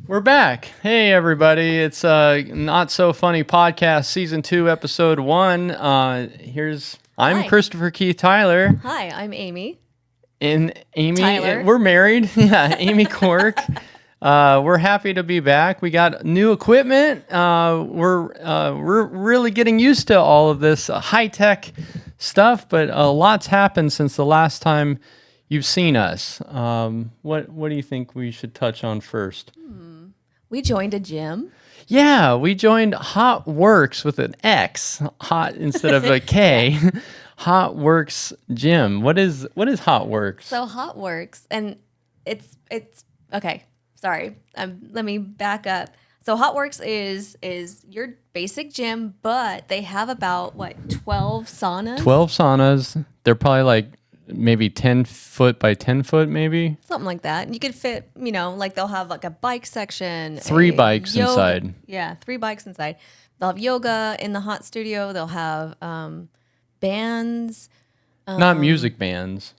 We're back. Hey, everybody. It's Not So Funny Podcast, Season 2, Episode 1. I'm Hi. Christopher Keith Tyler. Hi, I'm Amy. And Amy, Tyler. we're married. Yeah, Amy Quirk. We're happy to be back. We got new equipment. We're really getting used to all of this high-tech stuff, but a lot's happened since the last time you've seen us. What do you think we should touch on first? We joined a gym. Yeah, we joined HOT WORX with an X, hot instead of a K. HOT WORX Gym. What is HOT WORX? So HOT WORX, and it's okay. Sorry, let me back up. So HOT WORX is your basic gym, but they have about 12 saunas. 12 saunas. They're probably like maybe 10 foot by 10 foot, maybe. Something like that. You could fit, like they'll have like a bike section. 3 bikes inside. Yeah, 3 bikes inside. They'll have yoga in the hot studio. They'll have bands. Not music bands.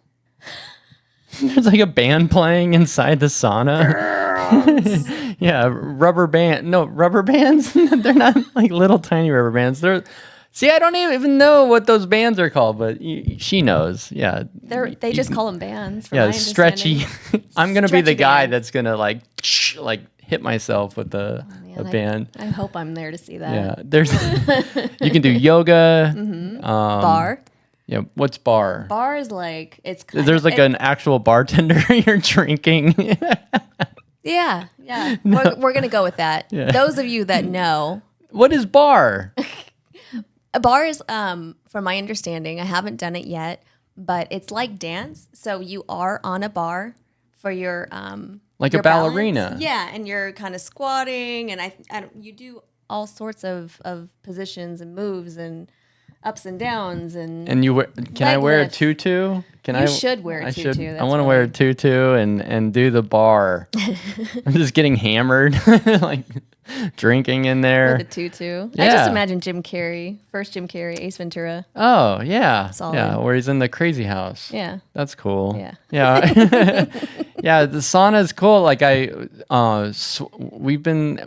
There's like a band playing inside the sauna. Yeah, rubber bands. They're not like little tiny rubber bands. See, I don't even know what those bands are called, but she knows. Yeah, They just call them bands. Yeah, stretchy. I'm gonna be the guy bands. that's gonna like hit myself with a band. I hope I'm there to see that. Yeah, there's you can do yoga. Bar. Yeah, what's bar? Bar is like There's like an actual bartender you're drinking. Yeah. We're gonna go with that. Yeah. Those of you that know, What is bar? a bar is from my understanding, I haven't done it yet, but it's like dance. So you are on a bar for your Like your a ballerina. balance. Yeah, and you're kind of squatting, and you do all sorts of positions and moves and ups and downs and Can I leg wear lifts. a tutu? You should wear a I tutu. should. I That's want to wear a tutu and do the bar. I'm just getting hammered, like drinking in there. with a tutu. I Yeah. just imagine Jim Carrey, first Jim Carrey, Ace Ventura. Oh yeah, Solid. yeah, where he's in the crazy house. Yeah. That's cool. Yeah. Yeah. Yeah, the sauna is cool. Like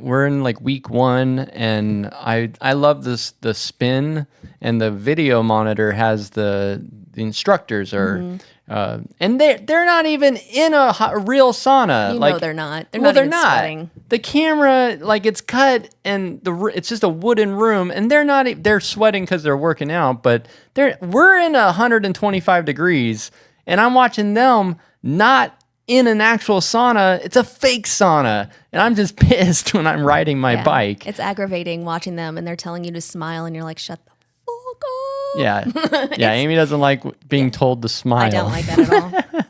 we're in like week 1 and I love the spin, and the video monitor has the instructors are and they're not even in a real sauna. You like, know they're not. They're well, not they're even not. sweating. The camera, like it's cut, and it's just a wooden room, and they're not. They're sweating because they're working out, but we're in 125 degrees, and I'm watching them not in an actual sauna. It's a fake sauna, and I'm just pissed when I'm riding my Yeah. bike. It's aggravating watching them, and they're telling you to smile, and you're like, shut the fuck up. Yeah, yeah. Amy doesn't like being told to smile. I don't like that at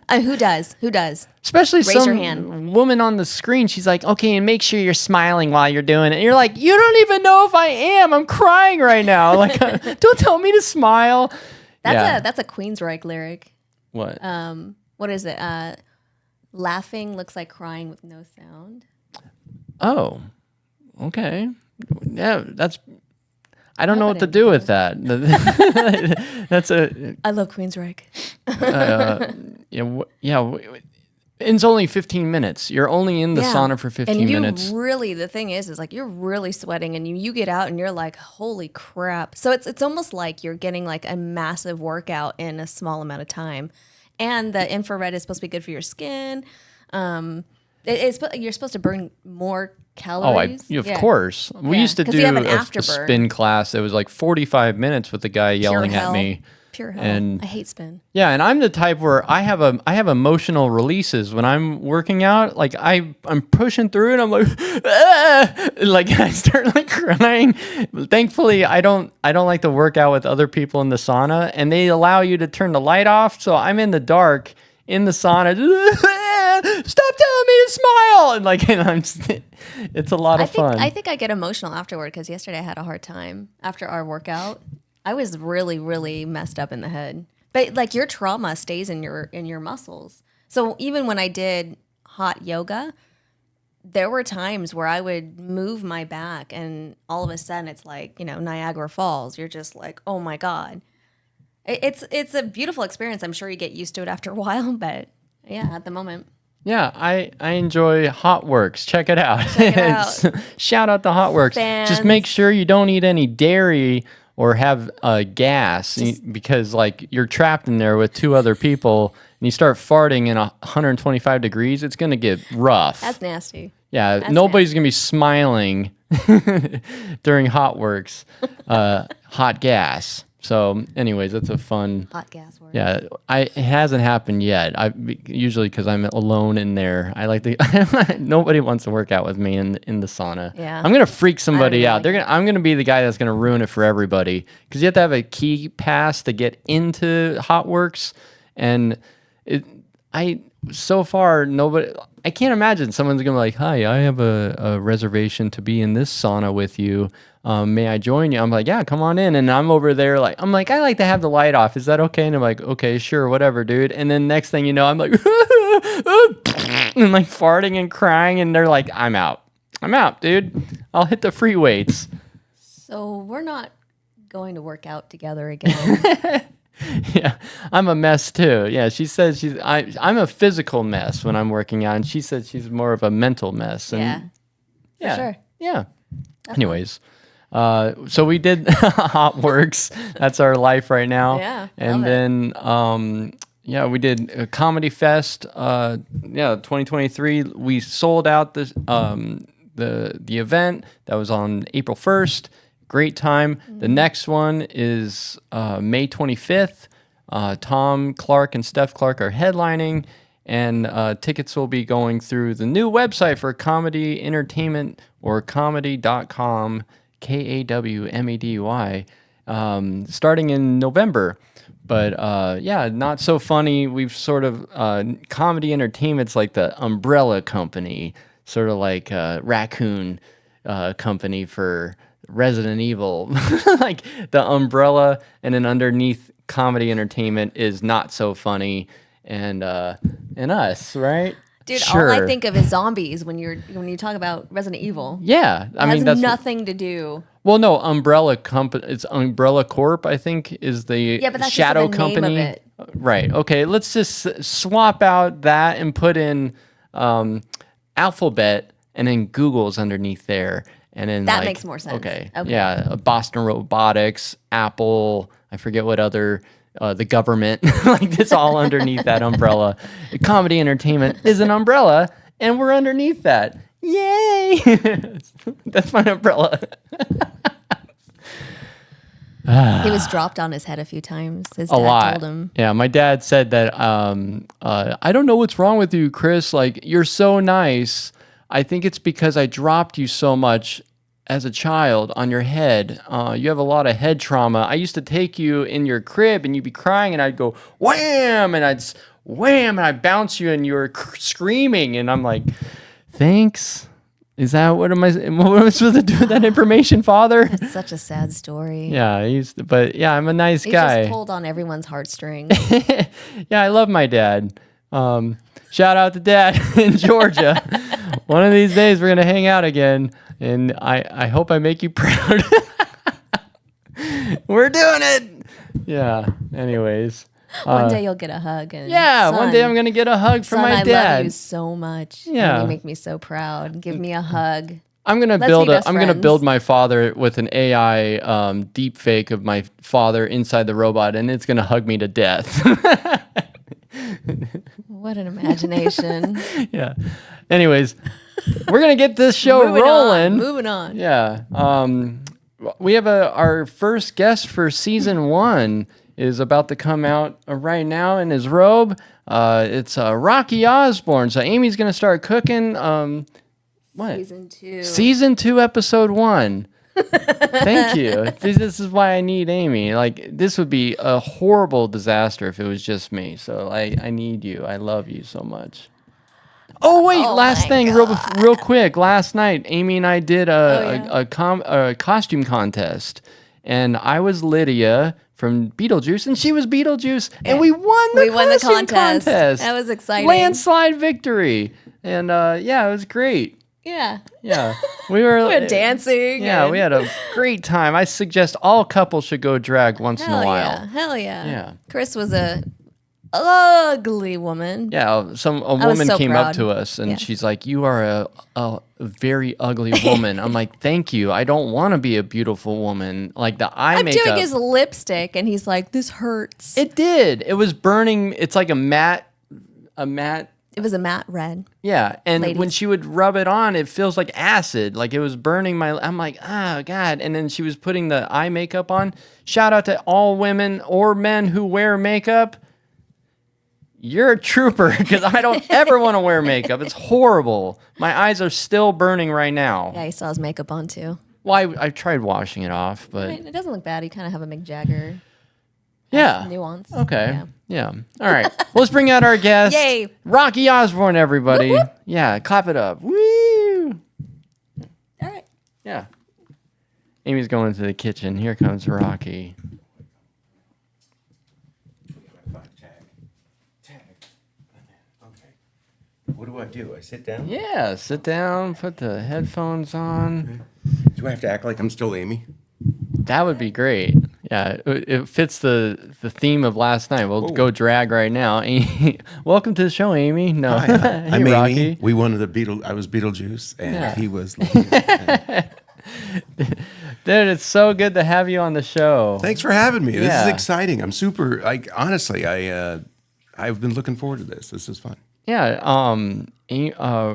all. Who does? Who does? Especially Raise some your hand. woman on the screen. She's like, okay, and make sure you're smiling while you're doing it. And you're like, you don't even know if I am. I'm crying right now. Like, don't tell me to smile. That's a Queensryche lyric. What? What is it? Laughing looks like crying with no sound. Oh, okay. Yeah, I don't know what to do with that. That's I love Queensryche. It's only 15 minutes. You're only in the sauna for 15 and minutes. Really, the thing is like you're really sweating, and you get out and you're like, holy crap. So it's almost like you're getting like a massive workout in a small amount of time. And the infrared is supposed to be good for your skin. You're supposed to burn more calories. Of course. We used to 'cause do you have an a afterburn. spin class. It was like 45 minutes with the guy yelling at me. Pure hell. And I hate spin. yeah, and I'm the type where I have emotional releases when I'm working out. Like I'm pushing through and I'm like, ah! Like I start like crying. Thankfully, I don't like to work out with other people in the sauna, and they allow you to turn the light off. So I'm in the dark in the sauna. Stop telling me to smile, and it's a lot of fun. I think I get emotional afterward because yesterday I had a hard time after our workout. I was really, really messed up in the head. But like your trauma stays in your muscles. So even when I did hot yoga, there were times where I would move my back and all of a sudden it's like, Niagara Falls. You're just like, oh my God. It's a beautiful experience. I'm sure you get used to it after a while, but yeah, at the moment. Yeah, I enjoy Hot WORX. Check it out. Check it out. Shout out to Hot WORX. Just make sure you don't eat any dairy or have gas because like you're trapped in there with 2 other people and you start farting in 125 degrees. It's gonna get rough. That's nasty. Yeah, nobody's gonna be smiling during Hot WORX. Hot gas. So, anyways, that's a fun hot gas work. Yeah, it hasn't happened yet. Usually because I'm alone in there. I like to. Nobody wants to work out with me in the sauna. Yeah, I'm gonna freak somebody out. Like I'm gonna be the guy that's gonna ruin it for everybody because you have to have a key pass to get into Hot WORX, and so far nobody. I can't imagine someone's gonna be like, "Hi, I have a reservation to be in this sauna with you. May I join you?" I'm like, "Yeah, come on in." And I'm over there I like to have the light off. Is that okay? And I'm like, "Okay, sure, whatever, dude." And then next thing you know, I'm like, and like farting and crying, and they're like, I'm out, dude. I'll hit the free weights." So we're not going to work out together again. Yeah, I'm a mess too. Yeah, she says I'm a physical mess when I'm working out, and she says she's more of a mental mess. And for sure. Yeah. Anyways, so we did Hot WORX. That's our life right now. Yeah, and then we did a Comedy Fest. 2023. We sold out the event that was on April 1st. Great time. Mm-hmm. The next one is May 25th. Tom Clark and Steph Clark are headlining, and tickets will be going through the new website for Comedy Entertainment or comedy.com, KAWMEDY, starting in November. But not so funny. We've sort of, Comedy Entertainment's like the umbrella company, sort of like Raccoon company for Resident Evil. Like the umbrella, and then underneath Comedy Entertainment is Not So Funny and us, right? Dude, sure. all I think of is zombies when you talk about Resident Evil. Yeah, I mean that's nothing to do. Well, no, Umbrella Company. It's Umbrella Corp. I think is the but that's shadow just the name company. Of it. Right. Okay. Let's just swap out that and put in Alphabet, and then Google's underneath there. And then that makes more sense. Okay. Yeah. Boston Robotics, Apple. I forget what other. The government. Like it's all underneath that umbrella. Comedy Entertainment is an umbrella, and we're underneath that. Yay! That's my umbrella. He was dropped on his head a few times. His dad told him. Yeah, my dad said that. I don't know what's wrong with you, Chris. Like you're so nice. I think it's because I dropped you so much as a child on your head. You have a lot of head trauma. I used to take you in your crib and you'd be crying and I'd go wham, and I'd wham, and I'd bounce you and you were screaming, and I'm like, thanks. Is that what am I supposed to do with that information, Father? That's such a sad story. Yeah, I'm a nice guy. He just pulled on everyone's heartstrings. Yeah, I love my dad. Shout out to Dad in Georgia. One of these days we're gonna hang out again, and I hope I make you proud. We're doing it. Yeah. Anyways. One day you'll get a hug. And one day I'm gonna get a hug from my dad. I love you so much. Yeah, and you make me so proud. Give me a hug. I'm gonna build my father with an AI deep fake of my father inside the robot, and it's gonna hug me to death. What an imagination. Yeah. Anyways, we're gonna get this show rolling. Moving on. Yeah. We have our first guest for season 1. Is about to come out right now in his robe. It's Rocky Osborn. So Amy's going to start cooking. What? Season 2. Season 2, episode 1. Thank you. This is why I need Amy. Like, this would be a horrible disaster if it was just me. So I need you. I love you so much. Oh, wait. Last thing, real quick. Last night, Amy and I did a costume contest. And I was Lydia from Beetlejuice, and she was Beetlejuice, and we won the contest. That was exciting. Landslide victory. And it was great. Yeah. Yeah. We were dancing. Yeah, we had a great time. I suggest all couples should go drag once in a while. Hell yeah. Yeah. Chris was a ugly woman. Yeah, a was woman so came up proud. to us and Yeah. she's like, "You are a very ugly woman." I'm like, "Thank you. I don't want to be a beautiful woman." Like the eye I'm makeup. doing his lipstick, and he's like, "This hurts." It did. It was burning. It's like a matte. It was a matte red. Yeah, and when Ladies. she would rub it on, it feels like acid. Like it was burning my. I'm like, oh god. And then she was putting the eye makeup on. Shout out to all women or men who wear makeup. You're a trooper because I don't ever want to wear makeup. It's horrible. My eyes are still burning right now. Yeah, he still has makeup on too. Well, I tried washing it off, but Right, it doesn't look bad. You kind of have a Mick Jagger yeah. nuance. Okay. Yeah. Yeah. All right. Well, let's bring out our guest. Yay. Rocky Osborn, everybody. Whoop, whoop. Yeah. Clap it up. Woo. All right. Yeah. Amy's going to the kitchen. Here comes Rocky. What do I do? I sit down? Yeah. Sit down. Put the headphones on. Do I have to act like I'm still Amy? That would be great. Yeah. It fits the theme of last night. We'll Whoa. go drag right now. Welcome to the show, Amy. No. Hi, Hey, I'm Rocky. Amy. We wanted the I was Beetlejuice, and Yeah. he was. Dude, it's so good to have you on the show. Thanks for having me. This Yeah. is exciting. I'm super. Like honestly, I've been looking forward to this. This is fun. Yeah,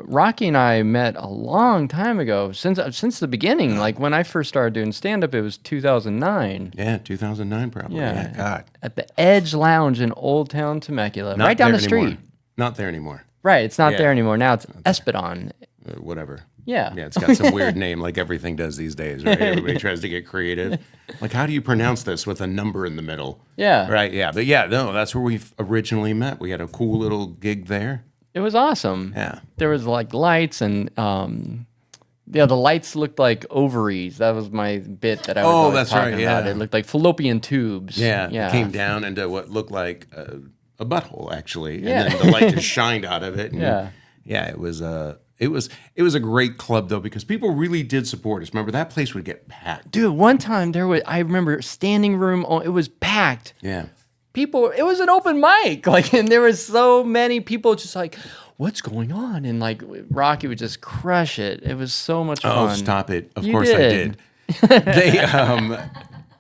Rocky and I met a long time ago, since the beginning. Like when I first started doing stand-up, it was 2009. Yeah, 2009 probably. Yeah. Yeah, God. At the Edge Lounge in Old Town Temecula, Not right down there the street. anymore. Not there anymore. Right, it's not Yeah. there anymore. Now it's Espadon. Whatever. Yeah. Yeah, it's got some weird name, like everything does these days. Right? Everybody tries to get creative. Like, how do you pronounce this with a number in the middle? Yeah. Right. Yeah. But yeah, no, that's where we originally met. We had a cool little gig there. It was awesome. Yeah. There was like lights and the lights looked like ovaries. That was my bit that I was Oh, always that's talking right, about. yeah. It looked like fallopian tubes. Yeah, Yeah. it came down into what looked like a butthole, actually, and Yeah. then the light just shined out of it. And Yeah. yeah, it was a great club though because people really did support us. Remember that place would get packed. Dude, one time I remember standing room, it was packed. Yeah, People, it was an open mic. Like, and there was so many people just like, what's going on? And like, Rocky would just crush it. It was so much fun. Oh, stop it! Of You course did. I did. They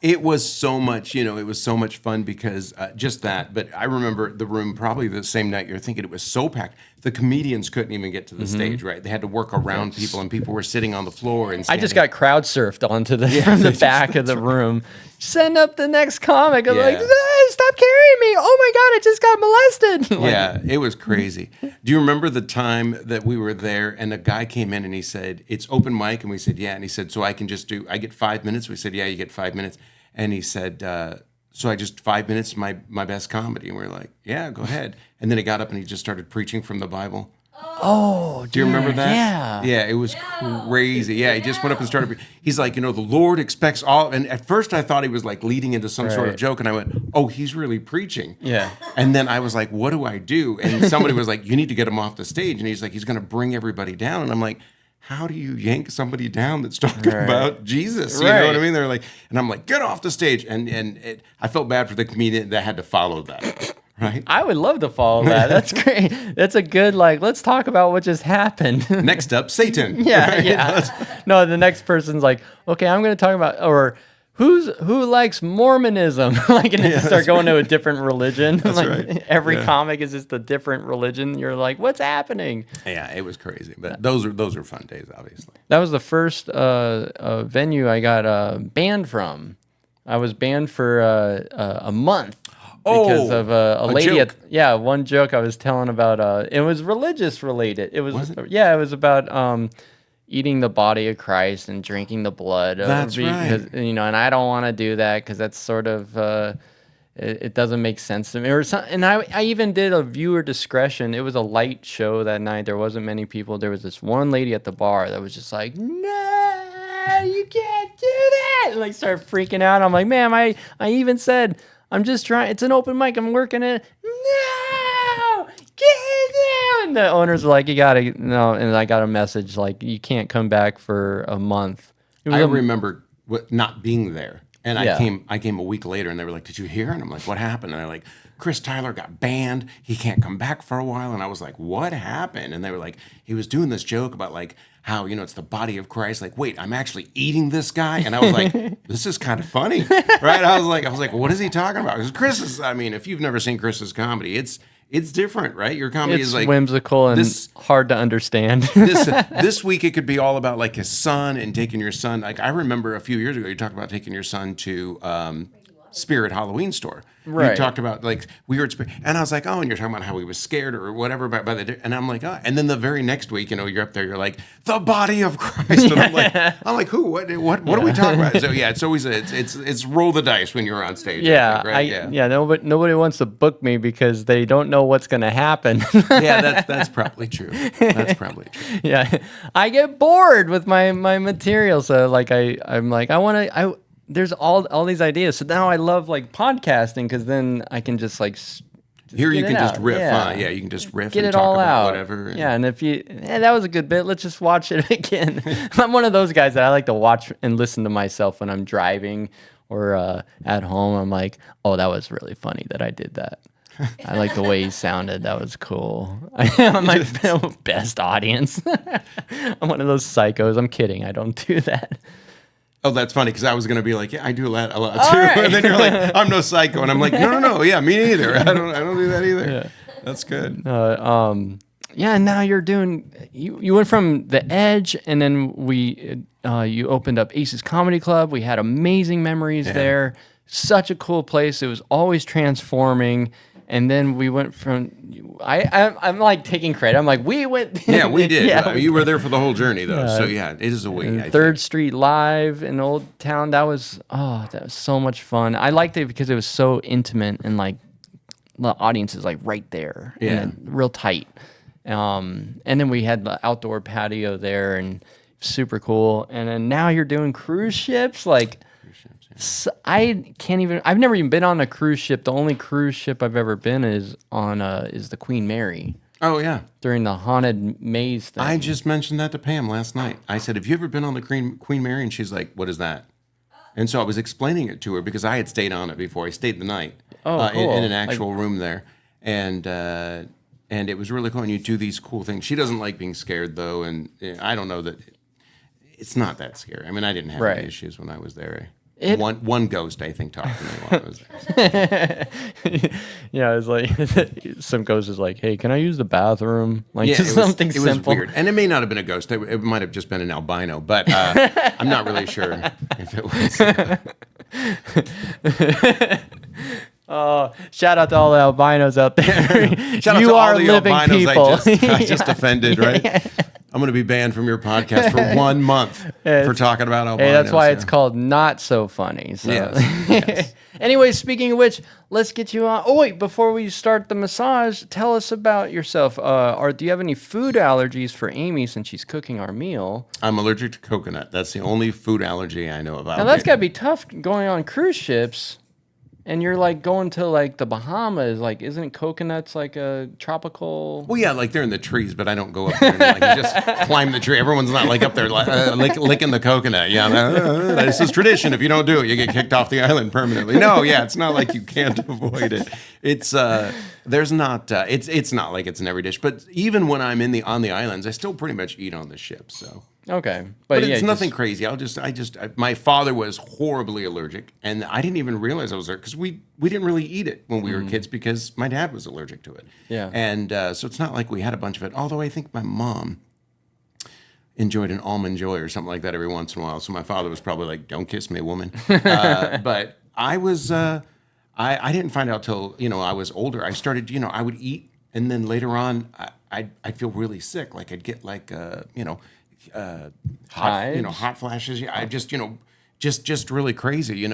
it was so much, it was so much fun because just that. But I remember the room probably the same night you're thinking it was so packed. The comedians couldn't even get to the stage, right? They had to work around people, and people were sitting on the floor. And I just standing. got crowd surfed onto from the back of the room. Send up the next comic. I'm like, Yeah. "Ah, stop carrying me. Oh my God, I just got molested. Like, Yeah, it was crazy. Do you remember the time that we were there and a guy came in and he said, it's open mic? And we said, yeah. And he said, so I get 5 minutes? We said, yeah, you get 5 minutes. And he said, so I just 5 minutes, my best comedy. And we were like, yeah, go ahead. And then he got up and he just started preaching from the Bible. Oh, Do you remember that? Yeah. Yeah, it was crazy. Yeah, he just went up and started. He's like, the Lord expects all. And at first I thought he was like leading into some sort of Right. joke. And I went, oh, he's really preaching. Yeah. And then I was like, what do I do? And somebody was like, you need to get him off the stage. And he's like, he's going to bring everybody down. And I'm like, how do you yank somebody down that's talking Right. about Jesus? You know what I Right. mean? They're like, and I'm like, get off the stage. And I felt bad for the comedian that had to follow that. Right? I would love to follow that. That's great. That's a good, let's talk about what just happened. Next up, Satan. Yeah, Right? yeah. No, the next person's like, okay, I'm going to talk about, or who likes Mormonism? Like, and then start going to a different religion. That's like, right. Every Yeah. comic is just a different religion. You're like, what's happening? Yeah, it was crazy. But those are fun days, obviously. That was the first venue I got banned from. I was banned for a month. Because Oh, of a lady joke. one joke I was telling about it was religious related. It was, Was it? it was about eating the body of Christ and drinking the blood. That's because, right. and I don't want to do that because that's sort of it doesn't make sense to me. Or and I even did a viewer discretion. It was a light show that night. There wasn't many people. There was this one lady at the bar that was just like, no, you can't do that. And like started freaking out. I'm like, ma'am, I even said, I'm just trying. It's an open mic. I'm working it. No, get it down. And the owners were like, you gotta no. And I got a message like, you can't come back for a month. It was I a- remember not being there. And Yeah. I came a week later and they were like, did you hear? And I'm like, what happened? And they're like, Chris Tyler got banned. He can't come back for a while. And I was like, what happened? And they were like, he was doing this joke about like how, it's the body of Christ. Like, wait, I'm actually eating this guy. And I was like, this is kind of funny, right? I was like, what is he talking about? Because Chris is, if you've never seen Chris's comedy, it's different, right? Your comedy It's is like whimsical and hard to understand. this week it could be all about like his son and taking your son. Like I remember a few years ago, you talked about taking your son to Spirit Halloween store. Right. You talked about like we were at Spirit, and I was like, oh, and you're talking about how he was scared or whatever by the, and I'm like, oh, and then the very next week, you're up there, you're like the body of Christ, and I'm like, who? What are we talking about? So yeah, it's always it's roll the dice when you're on stage. Yeah, I think, right? Nobody wants to book me because they don't know what's going to happen. Yeah, that's probably true. That's probably true. Yeah, I get bored with my material, so like I'm like there's all these ideas. So now I love like podcasting because then I can just like here you can just riff. Yeah. Yeah, you can just riff Get and it talk all about out. whatever. Yeah, and if that was a good bit, let's just watch it again. I'm one of those guys that I like to watch and listen to myself when I'm driving or at home. I'm like, oh, that was really funny that I did that. I like the way he sounded. That was cool. I'm my best audience. I'm one of those psychos. I'm kidding. I don't do that. Oh, that's funny because I was going to be like, yeah, I do that a lot too. Right. And then you're like, I'm no psycho, and I'm like, no, yeah, me neither. I don't do that either. Yeah. That's good. Yeah, and now you're doing. You went from the Edge, and then you opened up Ace's Comedy Club. We had amazing memories there. Such a cool place. It was always transforming. And then we went from. I'm like taking credit. I'm like, we went. Yeah, we did. Yeah, you were there for the whole journey, though. So yeah, it is a way. Third Street Live in Old Town. That was so much fun. I liked it because it was so intimate and like the audience is like right there. Yeah. And real tight. And then we had the outdoor patio there and super cool. And then now you're doing cruise ships like. So I've never even been on a cruise ship. The only cruise ship I've ever been is the Queen Mary. Oh, yeah. During the haunted maze thing. I just mentioned that to Pam last night. I said, have you ever been on the Queen Mary? And she's like, what is that? And so I was explaining it to her because I had stayed on it before. I stayed the night cool. in an actual room there. And it was really cool. And you do these cool things. She doesn't like being scared, though. And I don't know that it's not that scary. I mean, I didn't have any issues when I was there. One ghost, I think, talked to me while I was there. Yeah, it was like some ghost is like, "Hey, can I use the bathroom?" Like just something simple. It was weird, and it may not have been a ghost. It might have just been an albino, but I'm not really sure if it was. Shout out to all the albinos out there. Shout out you to are all the living albinos people. I just offended, right? I'm going to be banned from your podcast for 1 month for talking about albinos. Hey, that's why it's called Not So Funny. So. Yes. Anyway, speaking of which, let's get you on. Oh, wait, before we start the massage, tell us about yourself. Do you have any food allergies for Amy since she's cooking our meal? I'm allergic to coconut. That's the only food allergy I know about. Now, that's got to be tough going on cruise ships. And you're like going to like the Bahamas, like isn't coconuts like a tropical? Well, yeah, like they're in the trees, but I don't go up there and like just climb the tree. Everyone's not like up there licking the coconut. Yeah, this is tradition. If you don't do it, you get kicked off the island permanently. No, yeah, it's not like you can't avoid it. It's there's not it's not like it's in every dish. But even when I'm on the islands, I still pretty much eat on the ship. So. Okay, but it's nothing crazy. My father was horribly allergic, and I didn't even realize I was there because we didn't really eat it when we were kids because my dad was allergic to it. Yeah, and so it's not like we had a bunch of it. Although I think my mom enjoyed an almond joy or something like that every once in a while. So my father was probably like, "Don't kiss me, woman." But I was I didn't find out till I was older. I started I would eat, and then later on I'd feel really sick. Like I'd get like hot flashes. Yeah, I just really crazy.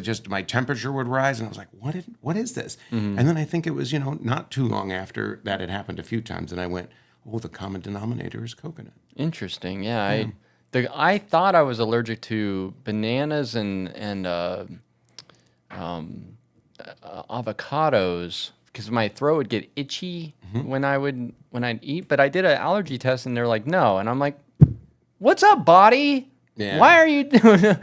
Just my temperature would rise, and I was like, what is this? Mm-hmm. And then I think it was not too long after that had happened a few times, and I went, oh, the common denominator is coconut. Interesting. Yeah. I thought I was allergic to bananas and avocados because my throat would get itchy when I'd eat. But I did an allergy test, and they're like, no, and I'm like, what's up, body? Yeah. Why are you doing?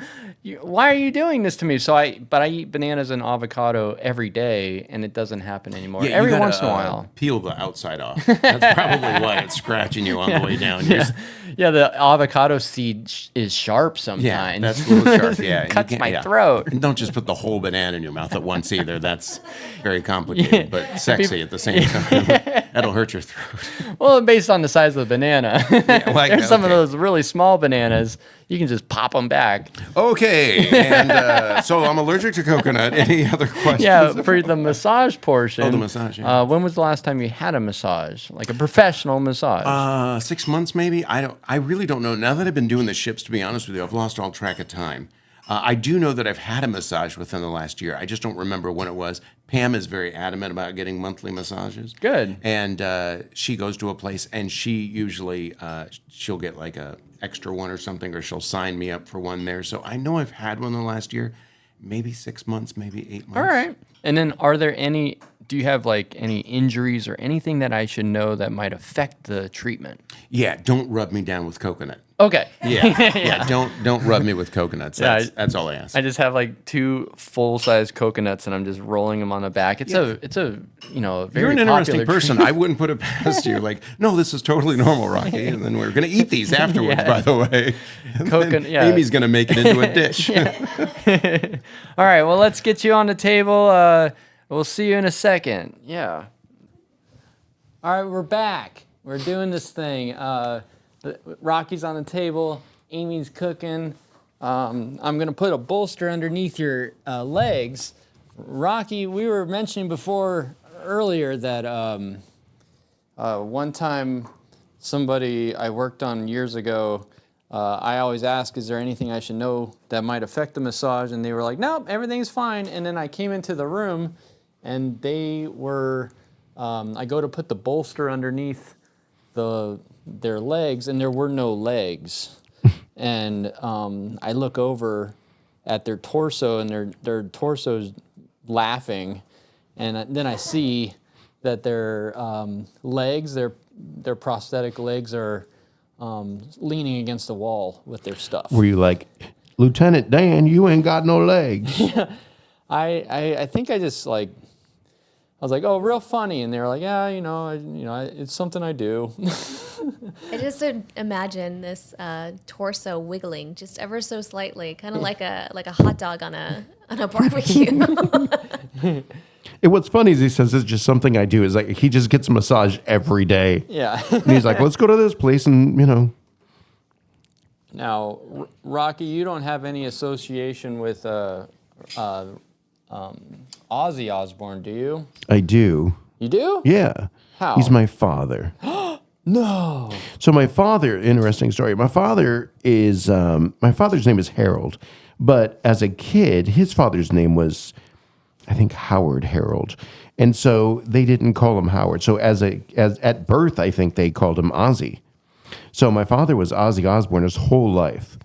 why are you doing this to me? But I eat bananas and avocado every day, and it doesn't happen anymore. Yeah, you every gotta, once in a while. peel the outside off. That's probably why it's scratching you on the way down. Yeah, the avocado seed is sharp sometimes. Yeah, that's a little sharp. Yeah, It cuts my throat. And don't just put the whole banana in your mouth at once either. That's very complicated, but sexy at the same time. That'll hurt your throat. Well, based on the size of the banana. There's some of okay. those really small bananas. You can just pop them back. Okay, and so I'm allergic to coconut. Any other questions? Yeah, for the massage portion. Oh, the massage, yeah. When was the last time you had a massage, like a professional massage? 6 months maybe. I really don't know. Now that I've been doing the ships, to be honest with you, I've lost all track of time. I do know that I've had a massage within the last year. I just don't remember when it was. Pam is very adamant about getting monthly massages. Good. And she goes to a place, and she usually she'll get like a extra one or something, or she'll sign me up for one there. So I know I've had one the last year, maybe 6 months, maybe 8 months. All right. And then do you have like any injuries or anything that I should know that might affect the treatment? Yeah, don't rub me down with coconut. Okay. Yeah, don't rub me with coconuts. That's all I ask. I just have like 2 full-size coconuts, and I'm just rolling them on the back. It's a very You're an interesting popular person. I wouldn't put it past you. Like, no, this is totally normal, Rocky. And then we're going to eat these afterwards, by the way. Amy's going to make it into a dish. All right, well, let's get you on the table. We'll see you in a second. Yeah. All right, we're back. We're doing this thing. Rocky's on the table. Amy's cooking. I'm going to put a bolster underneath your legs. Rocky, we were mentioning earlier that one time somebody I worked on years ago, I always ask, is there anything I should know that might affect the massage? And they were like, nope, everything's fine. And then I came into the room, and they were, I go to put the bolster underneath their legs, and there were no legs. And I look over at their torso, and their torso's laughing. And then I see that their legs, their prosthetic legs are leaning against the wall with their stuff. Were you like, Lieutenant Dan, you ain't got no legs? I think I just like, I was like, oh, real funny. And they were like, yeah, it's something I do. I just imagine this torso wiggling just ever so slightly, kind of like a hot dog on a barbecue. And what's funny is he says it's just something I do. Is like he just gets a massage every day. Yeah. And he's like, let's go to this place, and Now, Rocky, you don't have any association with Ozzy Osborn, do you? I do. You do? Yeah. How? He's my father. No. So my father, interesting story. My father's name is Harold, but as a kid, his father's name was, I think, Howard Harold. And so they didn't call him Howard. So as at birth, I think they called him Ozzy. So my father was Ozzy Osbourne his whole life.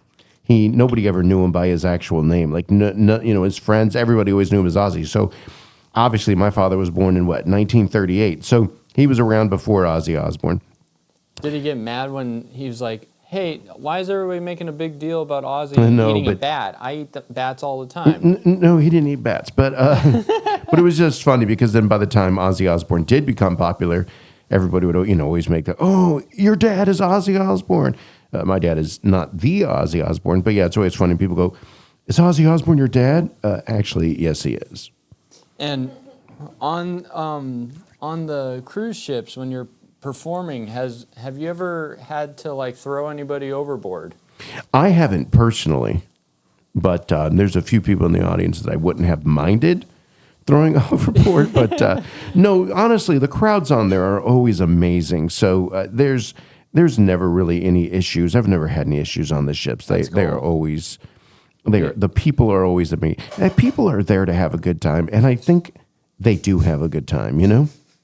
Nobody ever knew him by his actual name. Like, his friends, everybody always knew him as Ozzy. So obviously my father was born in 1938. So he was around before Ozzy Osbourne. Did he get mad when he was like, hey, why is everybody making a big deal about Ozzy eating a bat? I eat bats all the time. No, he didn't eat bats. But but it was just funny because then by the time Ozzy Osbourne did become popular, everybody would always make that, oh, your dad is Ozzy Osbourne. My dad is not the Ozzy Osbourne, but yeah, it's always funny. People go, is Ozzy Osbourne your dad? Actually, yes, he is. And on the cruise ships, when you're performing, have you ever had to like throw anybody overboard? I haven't personally, but there's a few people in the audience that I wouldn't have minded throwing overboard. But no, honestly, the crowds on there are always amazing. So there's never really any issues. I've never had any issues on the ships. They are always the people are always amazing. And people are there to have a good time, and I think they do have a good time.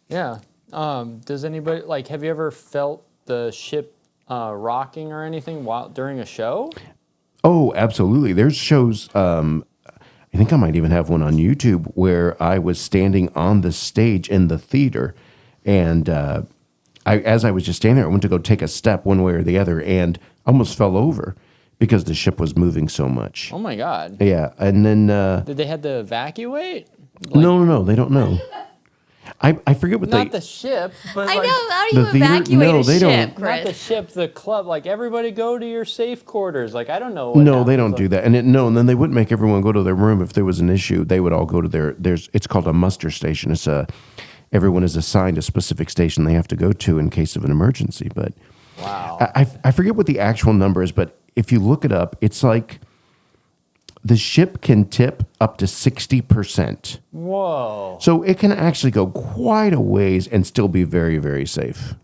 Yeah. Does anybody have you ever felt the ship rocking or anything during a show? Oh, absolutely. There's shows. I think I might even have one on YouTube where I was standing on the stage in the theater, and as I was just standing there, I went to go take a step one way or the other, and almost fell over because the ship was moving so much. Oh my God. Yeah, and then Did they have to evacuate? no, they don't know. I forget what Not the ship, but I like, know. How do you the theater- evacuate no, a they ship, don't. not the Chris? ship, the club. Like everybody go to your safe quarters. Like I don't know. No, they don't do that. And and then they wouldn't make everyone go to their room if there was an issue. They would all go to it's called a muster station. Everyone is assigned a specific station they have to go to in case of an emergency. But Wow. I forget what the actual number is, but if you look it up, it's like the ship can tip up to 60%. Whoa. So it can actually go quite a ways and still be very, very safe.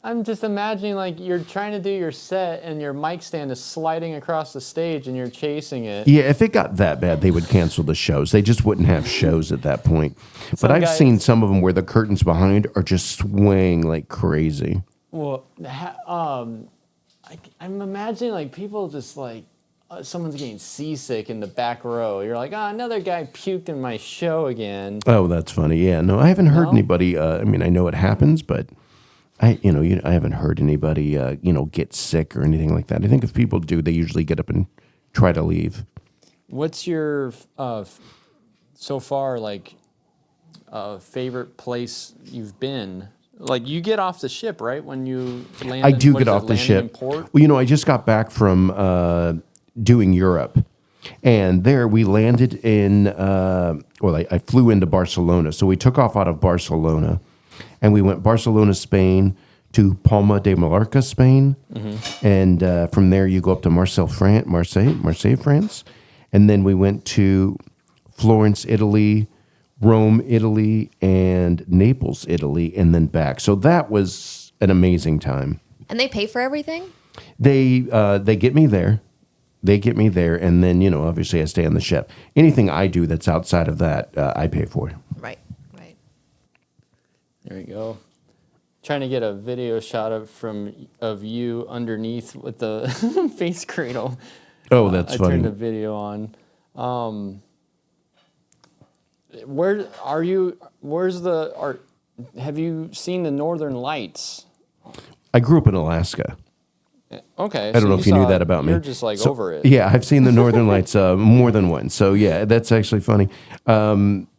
I'm just imagining like you're trying to do your set and your mic stand is sliding across the stage and you're chasing it. Yeah, if it got that bad, they would cancel the shows. They just wouldn't have shows at that point. But Some I've guys- seen some of them where the curtains behind are just swaying like crazy. Well, I'm imagining like people just like someone's getting seasick in the back row. You're like, oh, another guy puked in my show again. Oh, that's funny. Yeah, no, I haven't heard No? anybody. I mean, I know it happens, but I haven't heard anybody, get sick or anything like that. I think if people do, they usually get up and try to leave. What's your so far like favorite place you've been? Like you get off the ship, right? When you land. I do what get is it, off the landing ship. in port? Well, I just got back from doing Europe, and there we landed in. I flew into Barcelona, so we took off out of Barcelona, and we went Barcelona, Spain, to Palma de Mallorca, Spain, and from there you go up to Marseille, France, and then we went to Florence, Italy, Rome, Italy, and Naples, Italy, and then back. So that was an amazing time. And they pay for everything? They get me there. They get me there, and then, obviously I stay on the ship. Anything I do that's outside of that, I pay for. Right. There you go. Trying to get a video shot of you underneath with the face cradle. Oh, that's I funny. turned the video on. Where are you? Have you seen the Northern Lights? I grew up in Alaska. Okay. I don't know if you knew that about me. You're just like So, over it. Yeah, I've seen the Northern Lights more than once. So yeah, that's actually funny.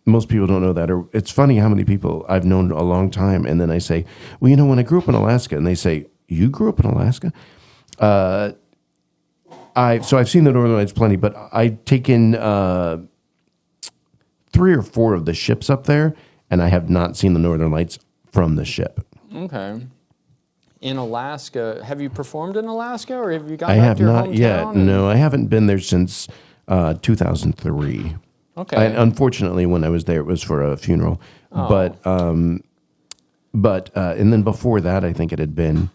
Most people don't know that. Or it's funny how many people I've known a long time, and then I say, well, when I grew up in Alaska, and they say, you grew up in Alaska? I've seen the Northern Lights plenty, but I've taken 3 or 4 of the ships up there, and I have not seen the Northern Lights from the ship. Okay. In Alaska, have you performed in Alaska, or have you gone I back have to your not hometown? yet. No, I haven't been there since 2003. Okay. Unfortunately, when I was there, it was for a funeral. Oh. But and then before that, I think it had been,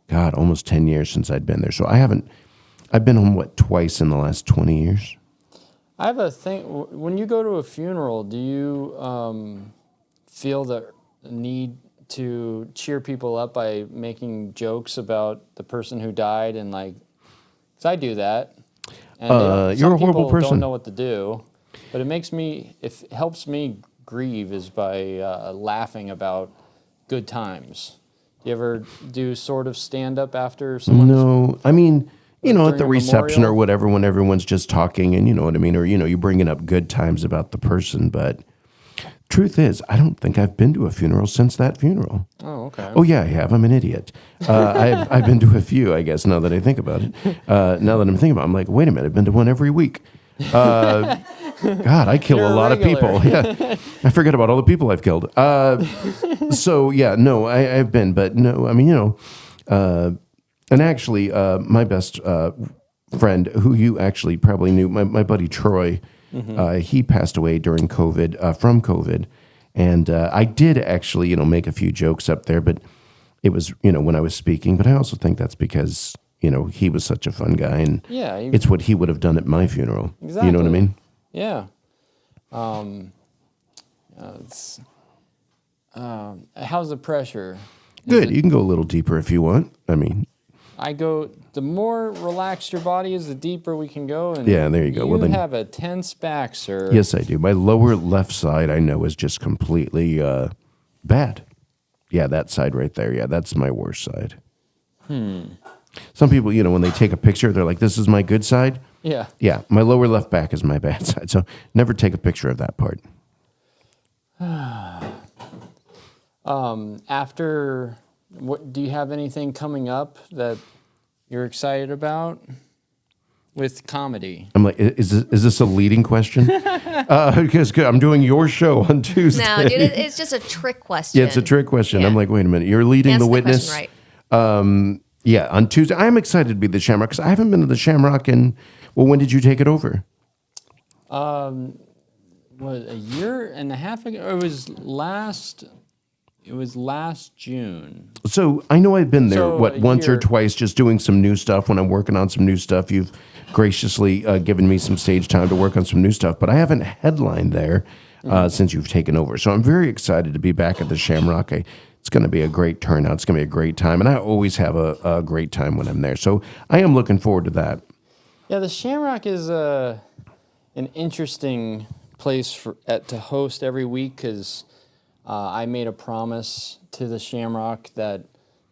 God, almost 10 years since I'd been there. So I've been home, twice in the last 20 years? I have a thing. When you go to a funeral, do you feel the need to cheer people up by making jokes about the person who died? And like, because I do that. And you're a some horrible people person. don't know what to do, but it helps me grieve is by laughing about good times. Do you ever do sort of stand up after someone? No, I mean, at during the a reception memorial? or whatever, when everyone's just talking and you know what I mean, or, you're bringing up good times about the person. But truth is, I don't think I've been to a funeral since that funeral. Oh, okay. Oh, yeah, I have. I'm an idiot. I've been to a few, I guess, now that I think about it. Now that I'm thinking about it, I'm like, wait a minute, I've been to one every week. God, I kill You're a a lot of regular. people. Yeah, I forget about all the people I've killed. So, yeah, no, I've been. But, no, I mean, and actually, my best friend, who you actually probably knew, my buddy Troy, he passed away during COVID, from COVID. And I did actually, make a few jokes up there, but it was, when I was speaking. But I also think that's because, he was such a fun guy. And Yeah, it's what he would have done at my funeral. Exactly. You know what I mean? Yeah. How's the pressure? Good. You can go a little deeper if you want. I mean, The more relaxed your body is, the deeper we can go. And Yeah, there you go. You Well, then- have a tense back, sir. yes, I do. My lower left side, I know, is just completely bad. Yeah, that side right there. Yeah, that's my worst side. Some people, when they take a picture, they're like, "This is my good side." Yeah. Yeah, my lower left back is my bad side. So never take a picture of that part. After, what do you have anything coming up that you're excited about with comedy? I'm like, is this a leading question? Because I'm doing your show on Tuesday. No, dude, it's just a trick question. Yeah, it's a trick question. Yeah. I'm like, wait a minute, you're leading Answer the witness. question right. Yeah, on Tuesday. I'm excited to be the Shamrock because I haven't been to the Shamrock in. Well, when did you take it over? What, a year and a half ago? It was last June. So I know I've been there, So, once or you're- twice, just doing some new stuff. When I'm working on some new stuff, you've graciously given me some stage time to work on some new stuff, but I haven't headlined there since you've taken over. So I'm very excited to be back at the Shamrock. It's going to be a great turnout. It's going to be a great time, and I always have a great time when I'm there. So I am looking forward to that. Yeah, the Shamrock is an interesting place to host every week because I made a promise to the Shamrock that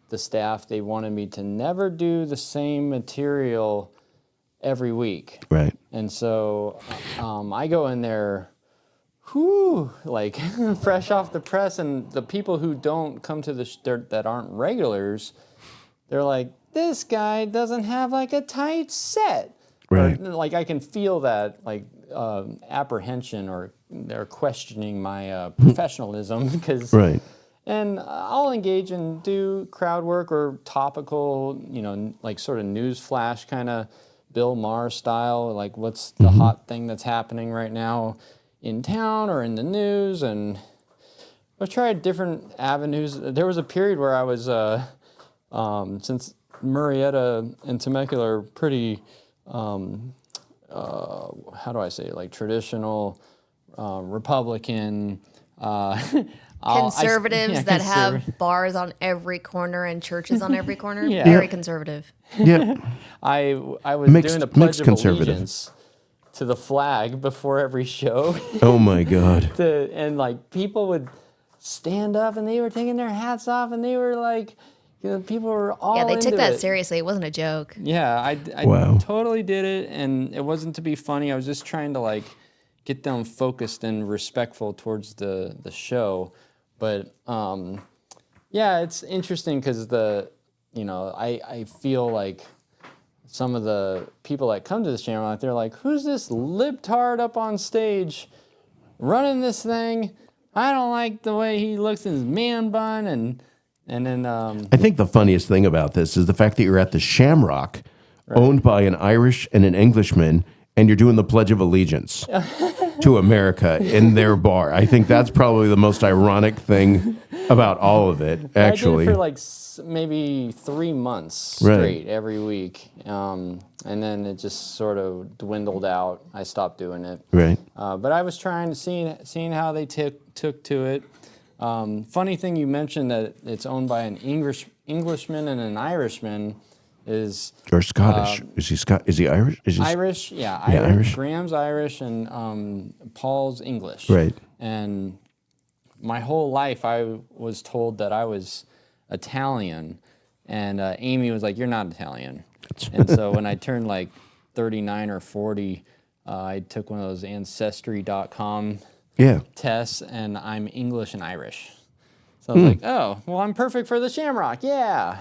the staff, they wanted me to never do the same material every week. Right. And so I go in there, like fresh off the press, and the people who don't come to that aren't regulars, they're like, this guy doesn't have like a tight set. Right. Or, like I can feel that like apprehension, or they're questioning my professionalism because. Right. And I'll engage and do crowd work or topical, like sort of news flash kind of Bill Maher style, like what's the hot thing that's happening right now in town or in the news. And I've tried different avenues. There was a period where I was, since Murrieta and Temecula are pretty, how do I say it, like traditional Republican, Conservatives that have bars on every corner and churches on every corner. Yeah. Very conservative. Yeah. I was Mixed- doing the Pledge mixed of conservative. Allegiance to the flag before every show. Oh my God. And like people would stand up and they were taking their hats off and they were like, people were all Yeah, they took into that it. seriously. It wasn't a joke. Yeah, I Wow. totally did it, and it wasn't to be funny. I was just trying to like get them focused and respectful towards the show. But yeah, it's interesting because I feel like some of the people that come to this channel, they're like, who's this libtard up on stage running this thing? I don't like the way he looks in his man bun. And then I think the funniest thing about this is the fact that you're at the Shamrock, owned by an Irish and an Englishman, and you're doing the Pledge of Allegiance to America in their bar. I think that's probably the most ironic thing about all of it, actually. I did it for like maybe 3 months straight every week. And then it just sort of dwindled out. I stopped doing it. Right. But I was trying to seeing how they took to it. Funny thing you mentioned that it's owned by an Englishman and an Irishman is Or Scottish. Is he Irish? Irish, yeah, Irish. Graham's Irish and Paul's English. Right. And my whole life I was told that I was Italian, and Amy was like, "You're not Italian." And so when I turned like 39 or 40, I took one of those Ancestry.com tests, and I'm English and Irish. So I was like, "Oh, well, I'm perfect for the Shamrock." Yeah.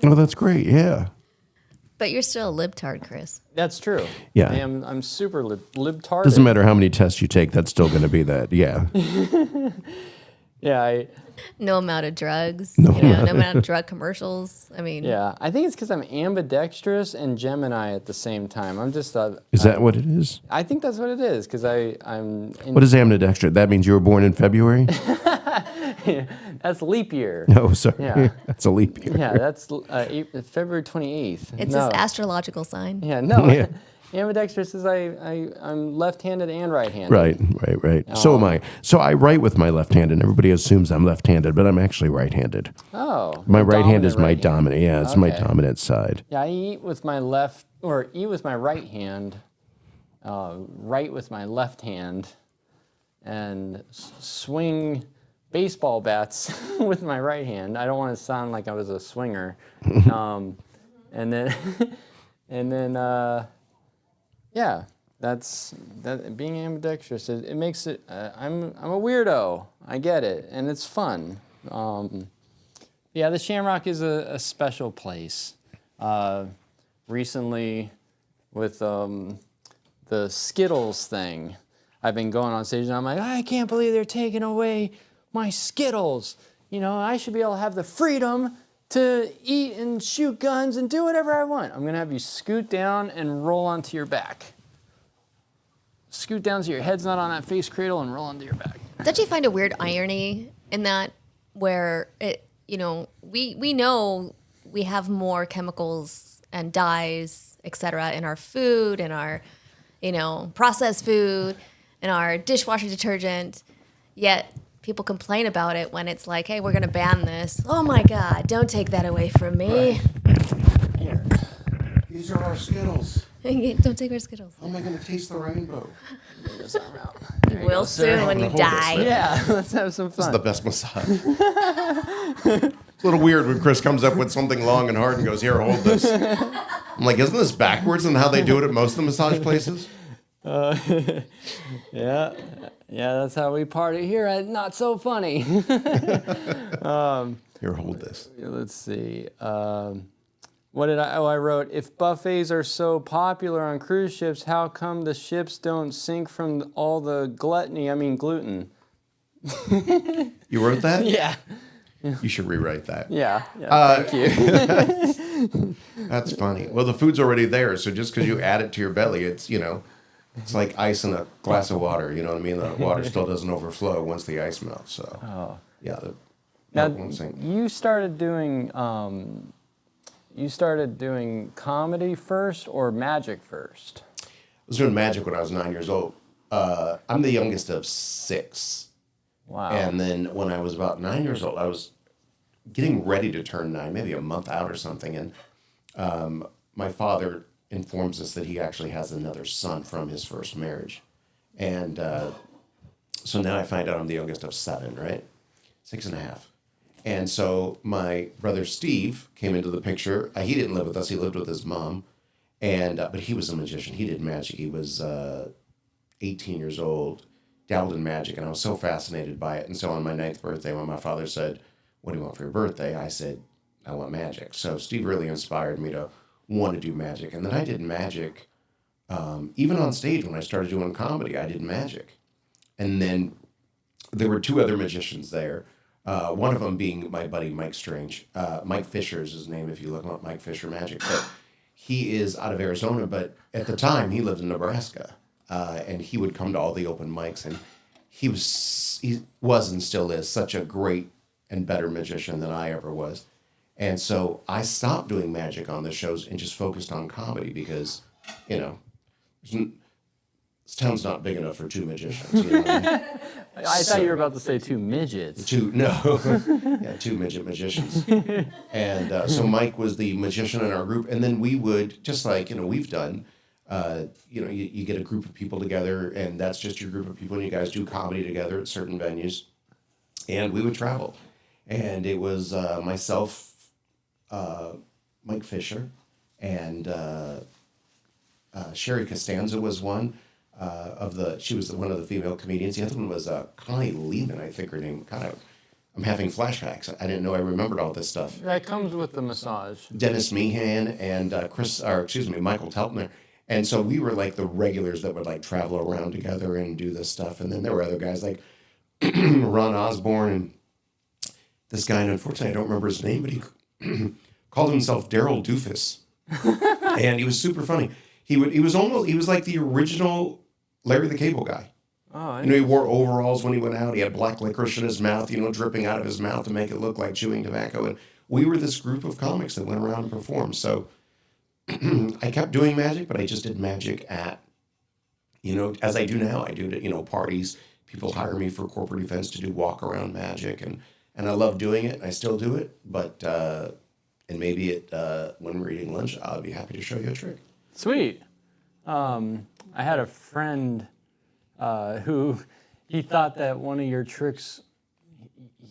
Oh, that's great. Yeah. But you're still a libtard, Chris. That's true. Yeah. I'm super libtarded. Doesn't matter how many tests you take, that's still going to be that. Yeah. Yeah, No amount of drugs. No amount of drug commercials. I mean, yeah. I think it's because I'm ambidextrous and Gemini at the same time. I'm just. Is that what it is? I think that's what it is because I'm. What is ambidextrous? That means you were born in February? That's leap year. No, sorry. Yeah. That's a leap year. Yeah, that's February 28th. it's no. his astrological sign. Yeah, no. Yeah. Ambidextrous is I'm left-handed and right-handed. Right. So am I. So I write with my left hand, and everybody assumes I'm left-handed, but I'm actually right-handed. Oh. My the right hand is my right hand. dominant. Yeah, it's my Okay. dominant side. Yeah, I eat with my right hand, right with my left hand, and swing baseball bats with my right hand. I don't want to sound like I was a swinger. and then and then yeah, that's that. Being ambidextrous, it makes it. I'm a weirdo. I get it, and it's fun. Yeah, the Shamrock is a special place. Recently, with the Skittles thing, I've been going on stage and I'm like, I can't believe they're taking away my Skittles. You know, I should be able to have the freedom to eat and shoot guns and do whatever I want. I'm gonna have you scoot down and roll onto your back. Scoot down so your head's not on that face cradle and roll onto your back. Don't you find a weird irony in that, where it, you know, we know we have more chemicals and dyes, etc., in our food, in our, you know, processed food, in our dishwasher detergent, yet people complain about it when it's like, hey, we're gonna ban this. Oh my God, don't take that away from me. Here. These are our Skittles. Don't take our Skittles. How am I going to taste the rainbow? You will soon when you Hold this die. there. Yeah, let's have some This is fun. the best massage. It's a little weird when Chris comes up with something long and hard and goes, here, hold this. I'm like, isn't this backwards in how they do it at most of the massage places? Yeah, that's how we party here at Not So Funny. Here, hold this. Let's see. What did I wrote, if buffets are so popular on cruise ships, how come the ships don't sink from all the gluten? You wrote that? Yeah. You should rewrite that. Yeah, thank you. That's funny. Well, the food's already there, so just because you add it to your belly, it's, you know, it's like ice in a glass of water. You know what I mean? The water still doesn't overflow once the ice melts. So, yeah. Now, won't sink. you started doing comedy first or magic first? I was doing magic when I was 9 years old. I'm the youngest of 6. Wow. And then when I was about 9 years old, I was getting ready to turn 9, maybe a month out or something. And my father informs us that he actually has another son from his first marriage. And so now I find out I'm the youngest of 7, right? 6.5. And so my brother Steve came into the picture. He didn't live with us. He lived with his mom. And but he was a magician. He did magic. He was 18 years old, dabbled in magic, and I was so fascinated by it. And so on my 9th birthday, when my father said, what do you want for your birthday? I said, I want magic. So Steve really inspired me to want to do magic. And then I did magic. Even on stage, when I started doing comedy, I did magic. And then there were 2 other magicians there. One of them being my buddy Mike Strange. Mike Fisher is his name if you look up Mike Fisher Magic. But he is out of Arizona, but at the time he lived in Nebraska. And he would come to all the open mics, and he was and still is such a great and better magician than I ever was. And so I stopped doing magic on the shows and just focused on comedy because, you know, this town's not big enough for 2 magicians. You know what I mean? I thought you were about to say 2 midgets. 2 midget magicians. And so Mike was the magician in our group, and then we would, just like, you know, we've done, you get a group of people together, and that's just your group of people, and you guys do comedy together at certain venues, and we would travel. And it was myself, Mike Fisher, and Sherry Costanza was one. She was one of the female comedians. The other one was Connie Lehman, I think her name. I'm having flashbacks. I didn't know I remembered all this stuff. That comes with the massage. Dennis Meehan and Michael Teltner. And so we were like the regulars that would like travel around together and do this stuff. And then there were other guys like Ron Osborn and this guy, and unfortunately I don't remember his name, but he called himself Daryl Doofus. And he was super funny. He was like the original Larry the Cable Guy. Oh, he wore overalls when he went out. He had black licorice in his mouth, dripping out of his mouth to make it look like chewing tobacco. And we were this group of comics that went around and performed. So I kept doing magic, but I just did magic at, as I do now. I do it at, parties. People hire me for corporate events to do walk around magic. And I love doing it. And I still do it. But, and maybe when we're eating lunch, I'll be happy to show you a trick. Sweet. I had a friend who he thought that one of your tricks,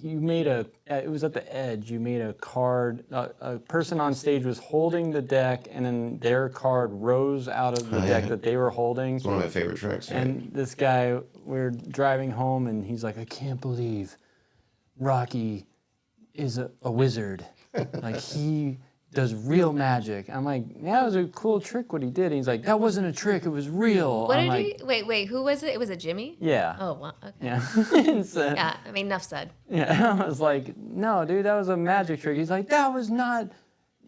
you made it was at the edge. You made a card. A person on stage was holding the deck, and then their card rose out of the deck that they were holding. It's one of my favorite tricks. Right? And this guy, we're driving home, and he's like, I can't believe Rocky is a wizard. Like, he does real magic. I'm like, yeah, it was a cool trick what he did. And he's like, that wasn't a trick, it was real. What I'm did like, he? Wait, who was it? It was a Jimmy? Yeah. Oh, wow. Okay. Yeah. And so- Yeah, I mean, enough said. yeah. I was like, no, dude, that was a magic trick. He's like, that was not,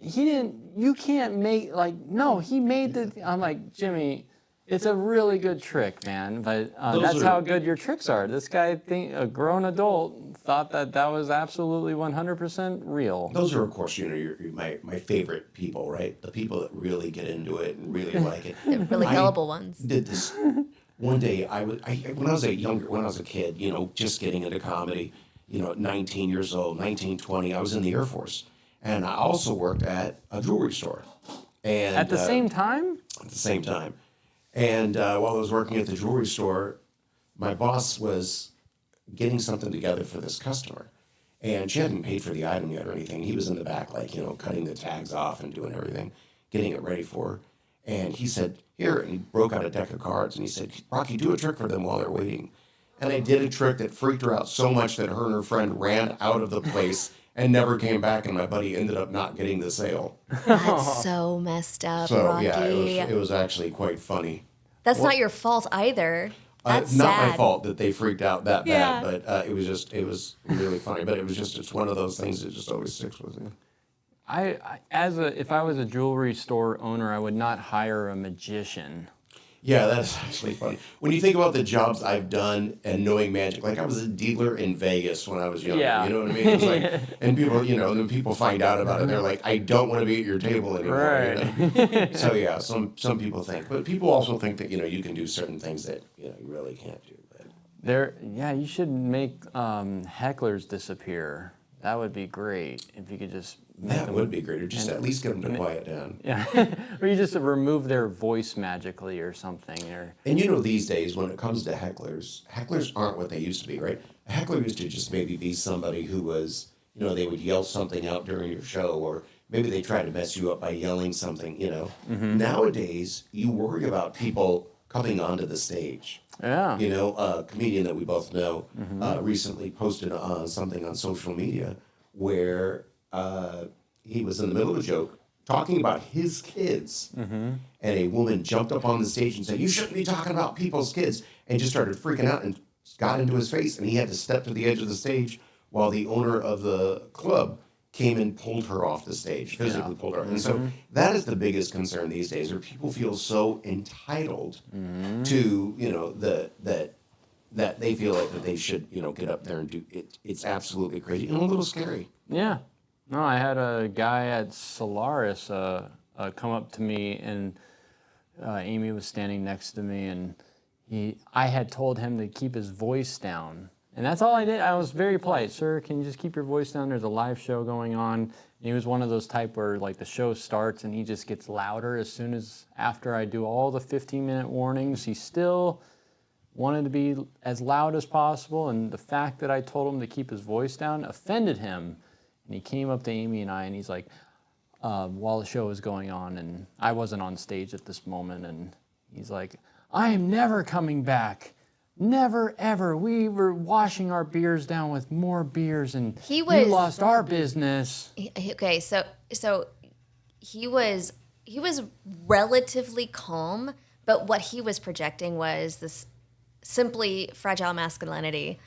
you can't make, like, no, he made the, I'm like, Jimmy, it's a really good trick, man. But that's how good your tricks are. This guy, a grown adult, thought that was absolutely 100% real. Those are, of course, you're my favorite people, right? The people that really get into it and really like it. The really gullible ones. Did this one day. When I was a kid, just getting into comedy, at 19 years old, 19, 20, I was in the Air Force, and I also worked at a jewelry store. And At the same time? At the same time. And while I was working at the jewelry store, my boss was getting something together for this customer. And she hadn't paid for the item yet or anything. He was in the back, cutting the tags off and doing everything, getting it ready for her. And he said, here, and he broke out a deck of cards, and he said, Rocky, do a trick for them while they're waiting. And I did a trick that freaked her out so much that her and her friend ran out of the place and never came back, and my buddy ended up not getting the sale. That's so messed up, So, Rocky. yeah, it was actually quite funny. That's not your fault either. That's Not sad. my fault that they freaked out that bad, Yeah. but it was really funny. But it's one of those things that just always sticks with you. If I was a jewelry store owner, I would not hire a magician. Yeah, that's actually funny. When you think about the jobs I've done and knowing magic, like I was a dealer in Vegas when I was younger. Yeah. You know what I mean? It's like, and people, then people find out about it. They're like, I don't want to be at your table anymore. Right. So yeah, some people think, but people also think that you can do certain things that you really can't do. But You should make hecklers disappear. That would be great if you could just. That would be great, or just at least get them to quiet down. Yeah, or you just remove their voice magically or something. And these days, when it comes to hecklers aren't what they used to be, right? A heckler used to just maybe be somebody who was, they would yell something out during your show, or maybe they tried to mess you up by yelling something, Nowadays, you worry about people coming onto the stage. Yeah. A comedian that we both know recently posted something on social media where he was in the middle of a joke talking about his kids, and a woman jumped up on the stage and said, "You shouldn't be talking about people's kids," and just started freaking out and got into his face, and he had to step to the edge of the stage while the owner of the club came and pulled her off the stage, physically pulled her. And so that is the biggest concern these days, where people feel so entitled to, that they feel like that they should, get up there and do it. It's absolutely crazy and a little scary. Yeah. No, I had a guy at Solaris come up to me, and Amy was standing next to me, and I had told him to keep his voice down. And that's all I did. I was very polite. Sir, can you just keep your voice down? There's a live show going on. And he was one of those type where the show starts and he just gets louder as soon as after I do all the 15-minute warnings. He still wanted to be as loud as possible. And the fact that I told him to keep his voice down offended him. And he came up to Amy and I, and he's like, while the show was going on, and I wasn't on stage at this moment, and he's like, I am never coming back. Never, ever. We were washing our beers down with more beers, and you lost our business. Okay, so he was relatively calm, but what he was projecting was this simply fragile masculinity.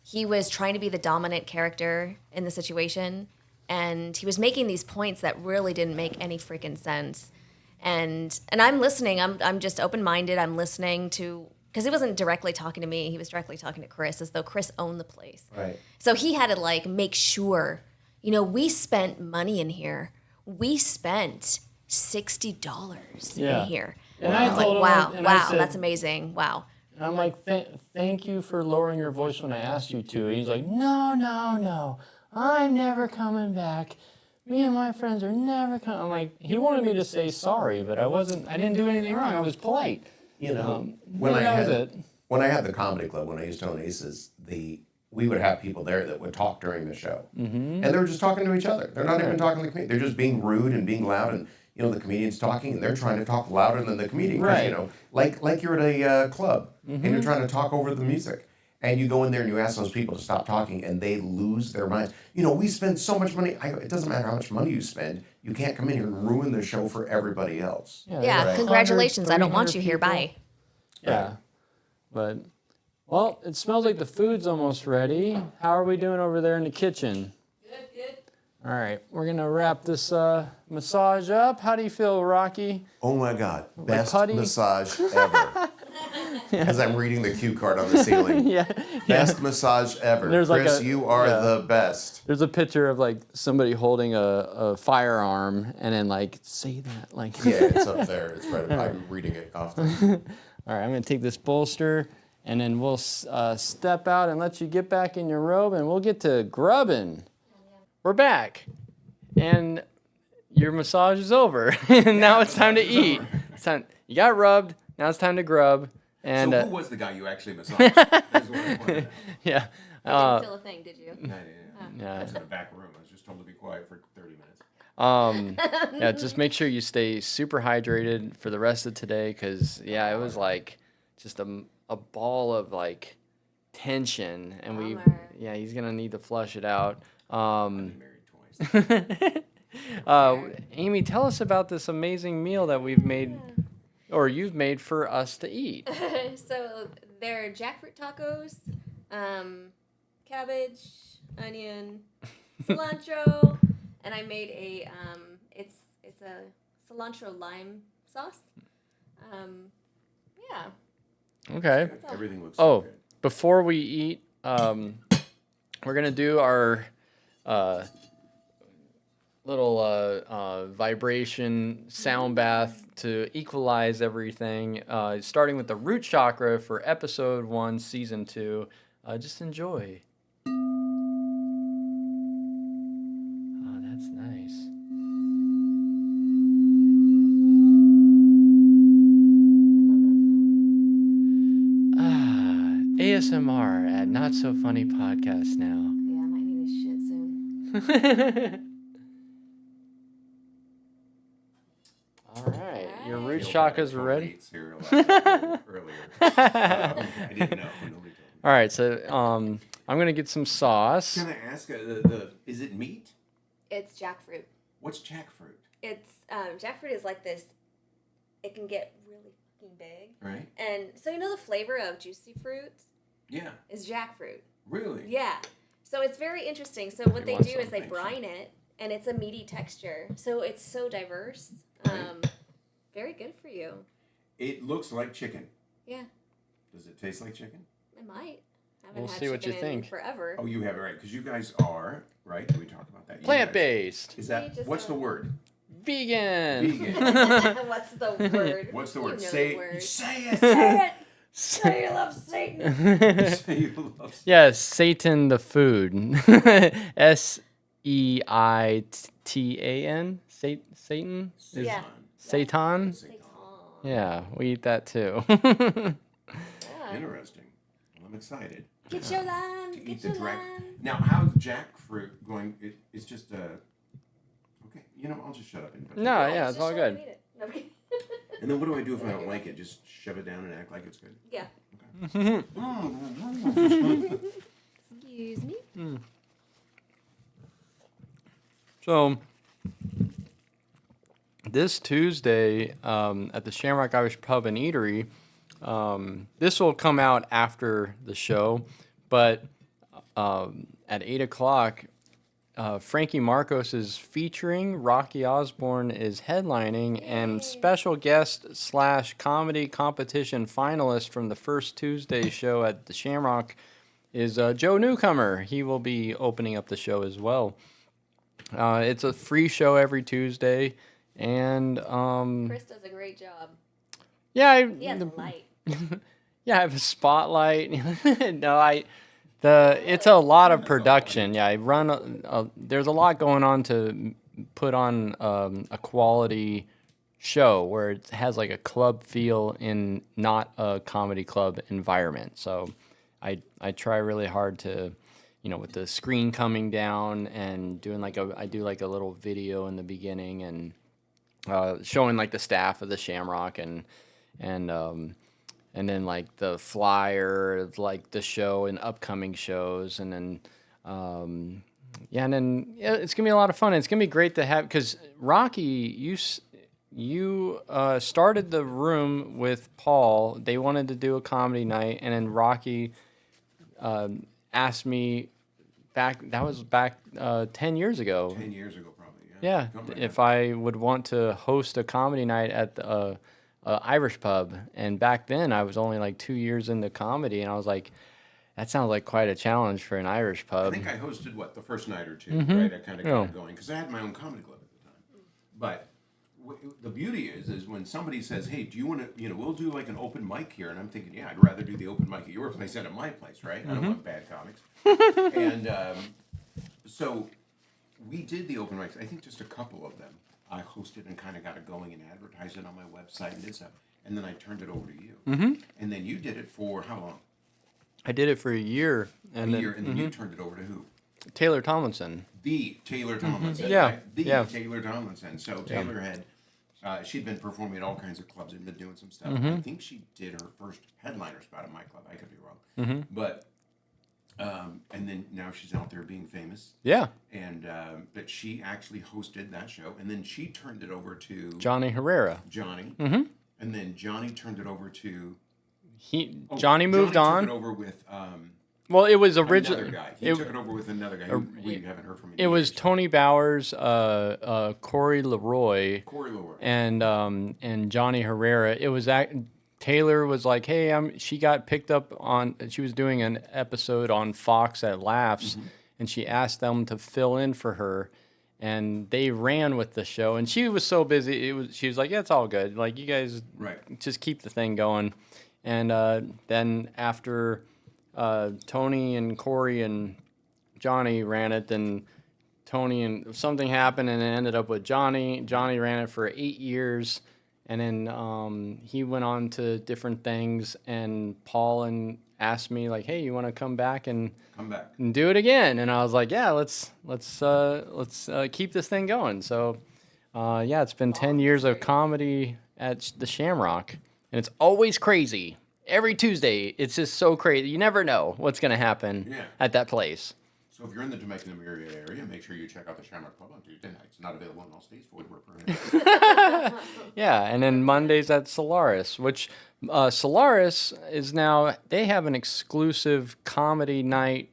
He was trying to be the dominant character in the situation, and he was making these points that really didn't make any freaking sense. And I'm listening. I'm just open-minded. I'm listening to, because he wasn't directly talking to me. He was directly talking to Chris, as though Chris owned the place. Right. So he had to make sure, we spent money in here. We spent $60 in here. And I I was like, told him, wow, and I said, that's amazing. Wow. And I'm like, thank you for lowering your voice when I asked you to. And he's like, no, I'm never coming back. Me and my friends are never coming. I'm like, he wanted me to say sorry, but I didn't do anything wrong. I was polite. When I had the comedy club, when I used to own Aces, the we would have people there that would talk during the show. And they were just talking to each other. They're not even talking to the comedian. They're just being rude and being loud. And, you know, the comedian's talking and they're trying to talk louder than the comedian. 'Cause, Right. you know, like you're at a club and you're trying to talk over the music. And you go in there and you ask those people to stop talking and they lose their minds. You know, we spend so much money. It doesn't matter how much money you spend. You can't come in here and ruin the show for everybody else. Yeah, there's congratulations. 100, I don't want you 300 here. people. Bye. Yeah. But, well, it smells like the food's almost ready. How are we doing over there in the kitchen? Good. All right. We're going to wrap this massage up. How do you feel, Rocky? Oh my God, best putty? massage ever. As I'm reading the cue card on the ceiling. Yeah. Best massage ever. There's like Chris, a- you are yeah. the best. There's a picture of like somebody holding a firearm and then like, say that. Like, Yeah, it's up there. It's right. I'm reading it often. All right, I'm going to take this bolster and then we'll step out and let you get back in your robe and we'll get to grubbing. We're back. And your massage is over. And now it's time to eat. It's time, you got rubbed. Now it's time to grub. And So who was the guy you actually massaged? That's what I wanted. yeah. You didn't feel a thing, did you? I was in the back room. I was just told to be quiet for 30 minutes. Yeah, just make sure you stay super hydrated for the rest of today because, yeah, it was like just a ball of like tension. And Bummer. he's going to need to flush it out. I've been married twice. Amy, tell us about this amazing meal that we've made or you've made for us to eat. So they're jackfruit tacos, cabbage, onion, cilantro, and I made a it's a cilantro lime sauce. Yeah. Okay. Everything looks Oh, so good. before we eat, we're going to do our little vibration sound bath to equalize everything, starting with the root chakra for episode 1, season 2. Just enjoy. Oh, that's nice. ASMR at Not So Funny Podcast now. Yeah, I might need this shit soon. All right, your root Feel bad, chakras I are ready. ate cereal earlier. I didn't know. Nobody told me. All right, so I'm gonna get some sauce. Can I ask, is it meat? It's jackfruit. What's jackfruit? It's jackfruit is like this. It can get really fucking big, Right? and so you know the flavor of juicy fruit Yeah. is jackfruit. Really? Yeah. So it's very interesting. So what You they want do is they something, brine it, and it's a meaty texture. So it's so diverse. Very good for you. It looks like chicken. Yeah, Does it taste like chicken? it might. Haven't We'll had see what you chicken in think. Forever. Oh, you have it right, because you guys are, right? Did we talk about that? You guys- Plant-based, Is We that, just what's the don't- word? vegan. Vegan. What's the word? What's the You word? know Say the word. Say it. Say it. Say you love Satan. Say you love Yes, Satan the food. Seitan. Satan. Is Yeah. Satan. Satan. Yeah, we eat that too. Yeah. Interesting. Well, I'm excited Get your limes. to eat Get the your direct. limes. Now, how's jackfruit going? It's just okay. You know, I'll just shut up and. No, yeah, it's Just all shut good. up and eat it. No, I'm kidding. And then what do I do if I don't like it? Just shove it down and act like it's good. Yeah. Excuse me. So this Tuesday at the Shamrock Irish Pub and Eatery, this will come out after the show, but at 8 o'clock, Frankie Marcos is featuring, Rocky Osborn is headlining, and special guest / comedy competition finalist from the first Tuesday show at the Shamrock is Joe Newcomer. He will be opening up the show as well. It's a free show every Tuesday, and Chris does a great job. yeah, He has a light. yeah, I have a spotlight. No, it's a lot of production. Yeah, I run. There's a lot going on to put on a quality show where it has like a club feel in not a comedy club environment. So I try really hard to, with the screen coming down and doing I do like a little video in the beginning and showing like the staff of the Shamrock and then like the flyer of like the show and upcoming shows and then it's gonna be a lot of fun. It's gonna be great to have because Rocky, you started the room with Paul. They wanted to do a comedy night, and then Rocky asked me back. That was back 10 years ago. 10 years ago, probably. Yeah, if I would want to host a comedy night at the Irish pub, and back then I was only like 2 years into comedy, and I was like, that sounds like quite a challenge for an Irish pub. I think I hosted the first night or two, right? I kind of got it going because I had my own comedy club at the time. But the beauty is when somebody says, "Hey, do you want to? We'll do like an open mic here," and I'm thinking, "Yeah, I'd rather do the open mic at your place than at my place, right? I don't want bad comics." And so we did the open mics. I think just a couple of them. I hosted and kind of got it going and advertised it on my website and did stuff. And then I turned it over to you. And then you did it for how long? I did it for a year. And then you turned it over to who? Taylor Tomlinson. The Taylor Tomlinson. Yeah. Right? The Yeah. Taylor Tomlinson. So Taylor had, she'd been performing at all kinds of clubs and been doing some stuff. I think she did her first headliner spot at my club. I could be wrong. But, and then now she's out there being famous. Yeah. And, but she actually hosted that show. And then she turned it over to Johnny Herrera. Johnny. And then Johnny turned it over to... Johnny moved on. Took it over with well, it was originally another guy. He took it over with another guy who we haven't heard from. It was Tony Bowers, Corey Leroy, and Johnny Herrera. It was Taylor was like, "Hey, she got picked up on. She was doing an episode on Fox at Laughs, and she asked them to fill in for her." And they ran with the show, and she was so busy. She was like, "Yeah, it's all good. Like you guys, just keep the thing going." And then after Tony and Corey and Johnny ran it, then Tony and something happened, and it ended up with Johnny. Johnny ran it for 8 years, and then he went on to different things. And Paul asked me like, "Hey, you want to come back and do it again?" And I was like, "Yeah, let's keep this thing going." So it's been 10 years of comedy at the Shamrock. And it's always crazy. Every Tuesday, it's just so crazy. You never know what's going to happen at that place. So if you're in the Temecula area, make sure you check out the Shamrock Club on Tuesday nights. It's not available in all states. Void where prohibited. Yeah, and then Mondays at Solaris, which Solaris is now, they have an exclusive comedy night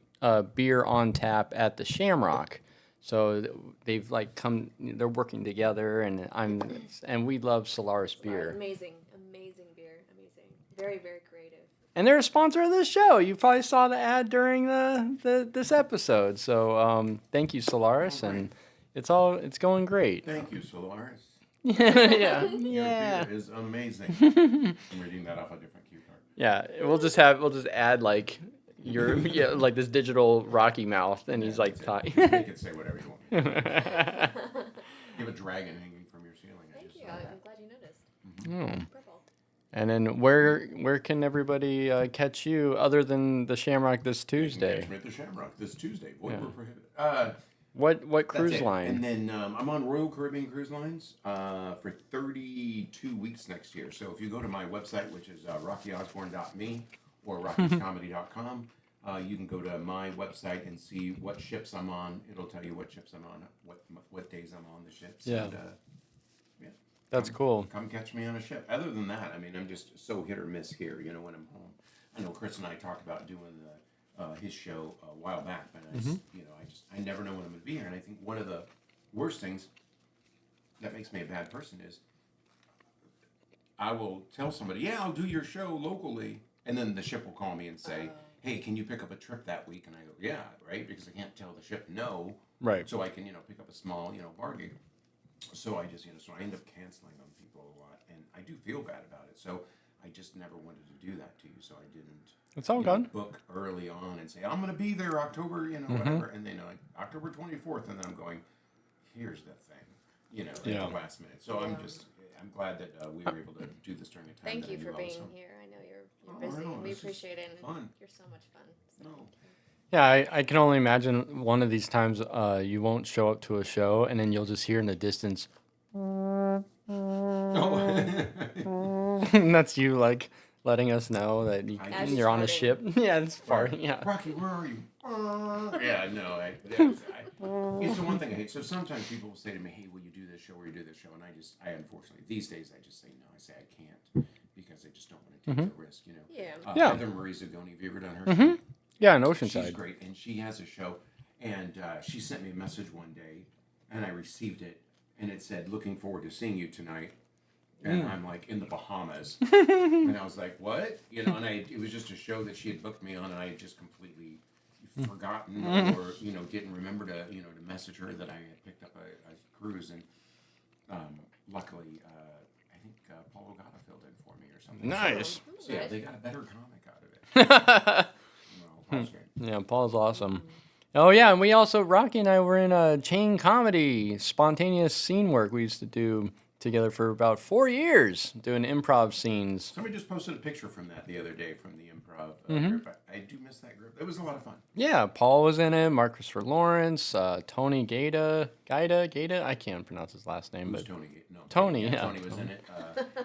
beer on tap at the Shamrock. So they've they're working together, and we love Solaris beer. Amazing beer, amazing. Very, very creative. And they're a sponsor of this show. You probably saw the ad during this episode. So thank you, Solaris, and it's going great. Thank you, Solaris. Yeah. Your beer is amazing. I'm reading that off a different cue card. Yeah, we'll just add like like this digital Rocky mouth, and he's like talking. Make it say whatever you want. You have a dragon hanging from your ceiling. Thank you. I'm glad you noticed. Purple. And then where can everybody catch you other than the Shamrock this Tuesday? Catch me at the Shamrock this Tuesday. Void where prohibited. What cruise line? And then I'm on Royal Caribbean Cruise Lines for 32 weeks next year. So if you go to my website, which is rockyosborn.me or rockyscomedy.com, you can go to my website and see what ships I'm on. It'll tell you what ships I'm on, what days I'm on the ships. Yeah. And, That's cool. Come catch me on a ship. Other than that, I mean, I'm just so hit or miss here, when I'm home. I know Chris and I talked about doing his show a while back, but I never know when I'm going to be here. And I think one of the worst things that makes me a bad person is I will tell somebody, "Yeah, I'll do your show locally," and then the ship will call me and say, "Hey, can you pick up a trip that week?" And I go, "Yeah," right, because I can't tell the ship no, right? So I can pick up a small bar gig. So I just so I end up canceling on people a lot, and I do feel bad about it. So I just never wanted to do that to you, so I didn't. It's all good. Book early on and say I'm going to be there October, whatever, and then October 24th, and then I'm going, here's the thing, at the last minute. So I'm glad that we were able to do this during a time. Thank that you I for knew I was being home. here. I know you're You're busy. no, We this is appreciate it. And fun. you're so much fun. So No. thank you. Yeah, I can only imagine one of these times you won't show up to a show and then you'll just hear in the distance, Oh. and that's you like letting us know that As you're on a farting. ship. Yeah, it's farting. Yeah. Rocky, where are you? Yeah, no, it's the one thing I hate. So sometimes people will say to me, "Hey, will you do this show? Will you do this show?" And I unfortunately these days I just say no. I say I can't because I just don't want to take the risk. You know. Yeah. Yeah. Heather Marie Zagoni, have you ever done her show? Yeah, in She's Oceanside. great, and she has a show. And she sent me a message one day, and I received it, and it said, "Looking forward to seeing you tonight." And I'm like in the Bahamas, and I was like, "What?" You know, and it was just a show that she had booked me on, and I had just completely forgotten or didn't remember to to message her that I had picked up a cruise, and luckily I think Paul Ogata filled in for me or something. Nice. So yeah, they got a better comic out of it. Paul's great. Yeah, Paul's awesome. Oh yeah, and we also Rocky and I were in a chain comedy, spontaneous scene work we used to do together for about 4 years, doing improv scenes. Somebody just posted a picture from that the other day from the improv group. I do miss that group. It was a lot of fun. Yeah, Paul was in it, Mark Christopher Lawrence, Tony Gaeta, I can't pronounce his last name, Who's but Tony? No, Tony, yeah. Tony was in it.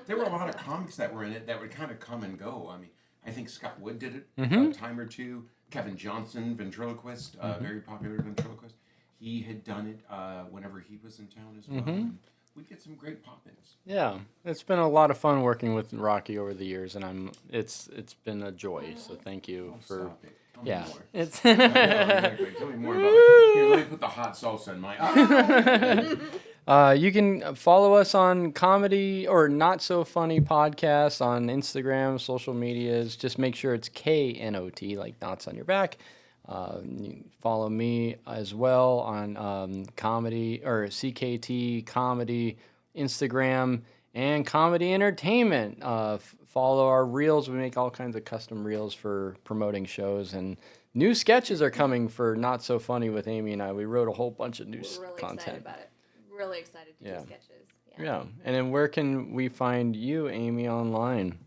There were a lot of comics that were in it that would kind of come and go. I mean, I think Scott Wood did it a time or two. Kevin Johnson, ventriloquist, very popular ventriloquist. He had done it whenever he was in town as well. And we'd get some great pop-ins. yeah, it's been a lot of fun working with Rocky over the years, and it's been a joy. So thank you for Stop it. Tell me yeah, more. it's I know, exactly. Tell me more about it. Here, let me put the hot salsa in my. You can follow us on Comedy or Not So Funny Podcast on Instagram, social medias. Just make sure it's KNOT, like knots on your back. You can follow me as well on Comedy or CKT Comedy, Instagram, and Comedy Entertainment. Follow our reels. We make all kinds of custom reels for promoting shows, and new sketches are coming for Not So Funny with Amy and I. We wrote a whole bunch of new We're really content. excited about it. Really excited to Yeah. do sketches. Yeah, and then where can we find you, Amy, online?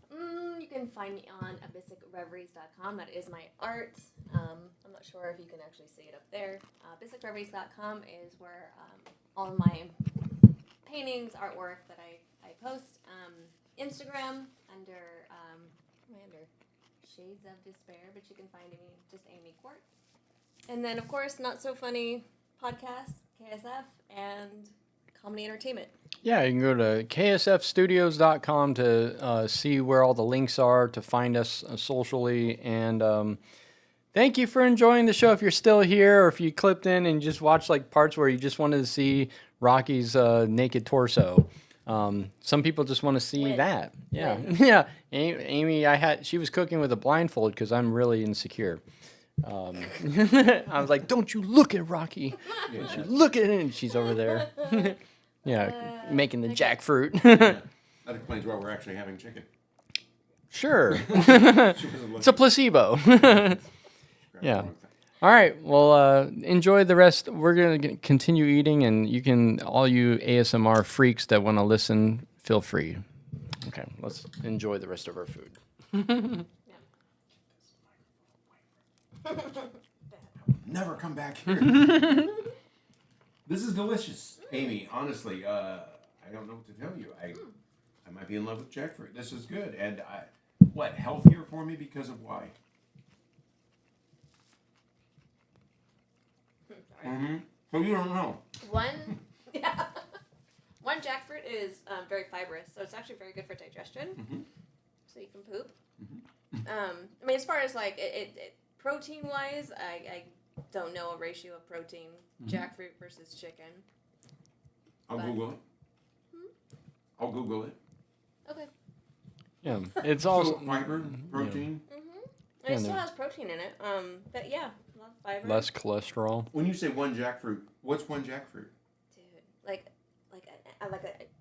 You can find me on abyssicreveries.com. That is my art. I'm not sure if you can actually see it up there. Abyssicreveries.com is where all of my paintings, artwork that I post. Instagram under Shades of Despair, but you can find me just Amy Quartz. And then of course Not So Funny podcast, KSF, and Comedy Entertainment. Yeah, you can go to ksfstudios.com to see where all the links are to find us socially. And thank you for enjoying the show. If you're still here or if you clipped in and just watched like parts where you just wanted to see Rocky's naked torso. Some people just want to see Win. that. Yeah. Win. Yeah. Amy, she was cooking with a blindfold because I'm really insecure. I was like, don't you look at Rocky. She look at it. And she's over there. Yeah, making the jackfruit. That explains why we're actually having chicken. Sure. She wasn't It's a placebo. Yeah. All right. Well, enjoy the rest. We're going to continue eating, and you can, all you ASMR freaks that want to listen, feel free. Okay. Let's enjoy the rest of our food. Never come back here. This is delicious, Amy. Honestly, I don't know what to tell you. I might be in love with jackfruit. This is good, and healthier for me because of why? So you don't know. One jackfruit is very fibrous, so it's actually very good for digestion. So you can poop. I mean, as far as like it protein wise, I don't know a ratio of protein jackfruit versus chicken. I'll Google it. I'll Google it. Okay. Yeah. It's So also fiber, protein. And it still has protein in it. But yeah, a lot of fiber. less cholesterol. When you say one jackfruit, what's one jackfruit? Dude,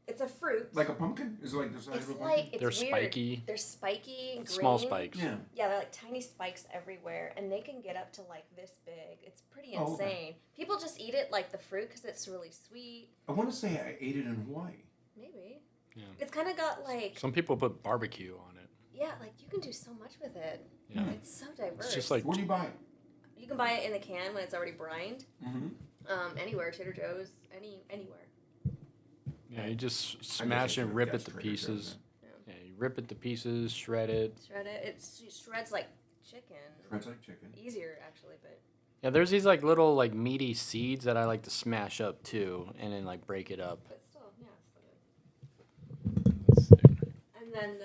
it's a fruit. Like a pumpkin? Is it like the size It's of a pumpkin? like it's They're weird. spiky. They're spiky, green. Small spikes. Yeah. Yeah, they're like tiny spikes everywhere, and they can get up to like this big. It's pretty Oh, insane. okay. People just eat it like the fruit because it's really sweet. I want to say I ate it in Hawaii. Maybe. Yeah. It's kind of got like Some people put barbecue on it. Yeah, like you can do so much with it. Yeah. It's so diverse. It's just like Where do you buy it? you can buy it in a can when it's already brined. Mm-hmm. Anywhere, Trader Joe's, anywhere. you just smash and rip it to pieces. Yeah, you rip it to pieces, shred it. Shred it. It shreds like chicken. Shreds like chicken. Easier actually, but Yeah, there's these like little like meaty seeds that I like to smash up too, and then like break it up. still, yeah, it's still good. And then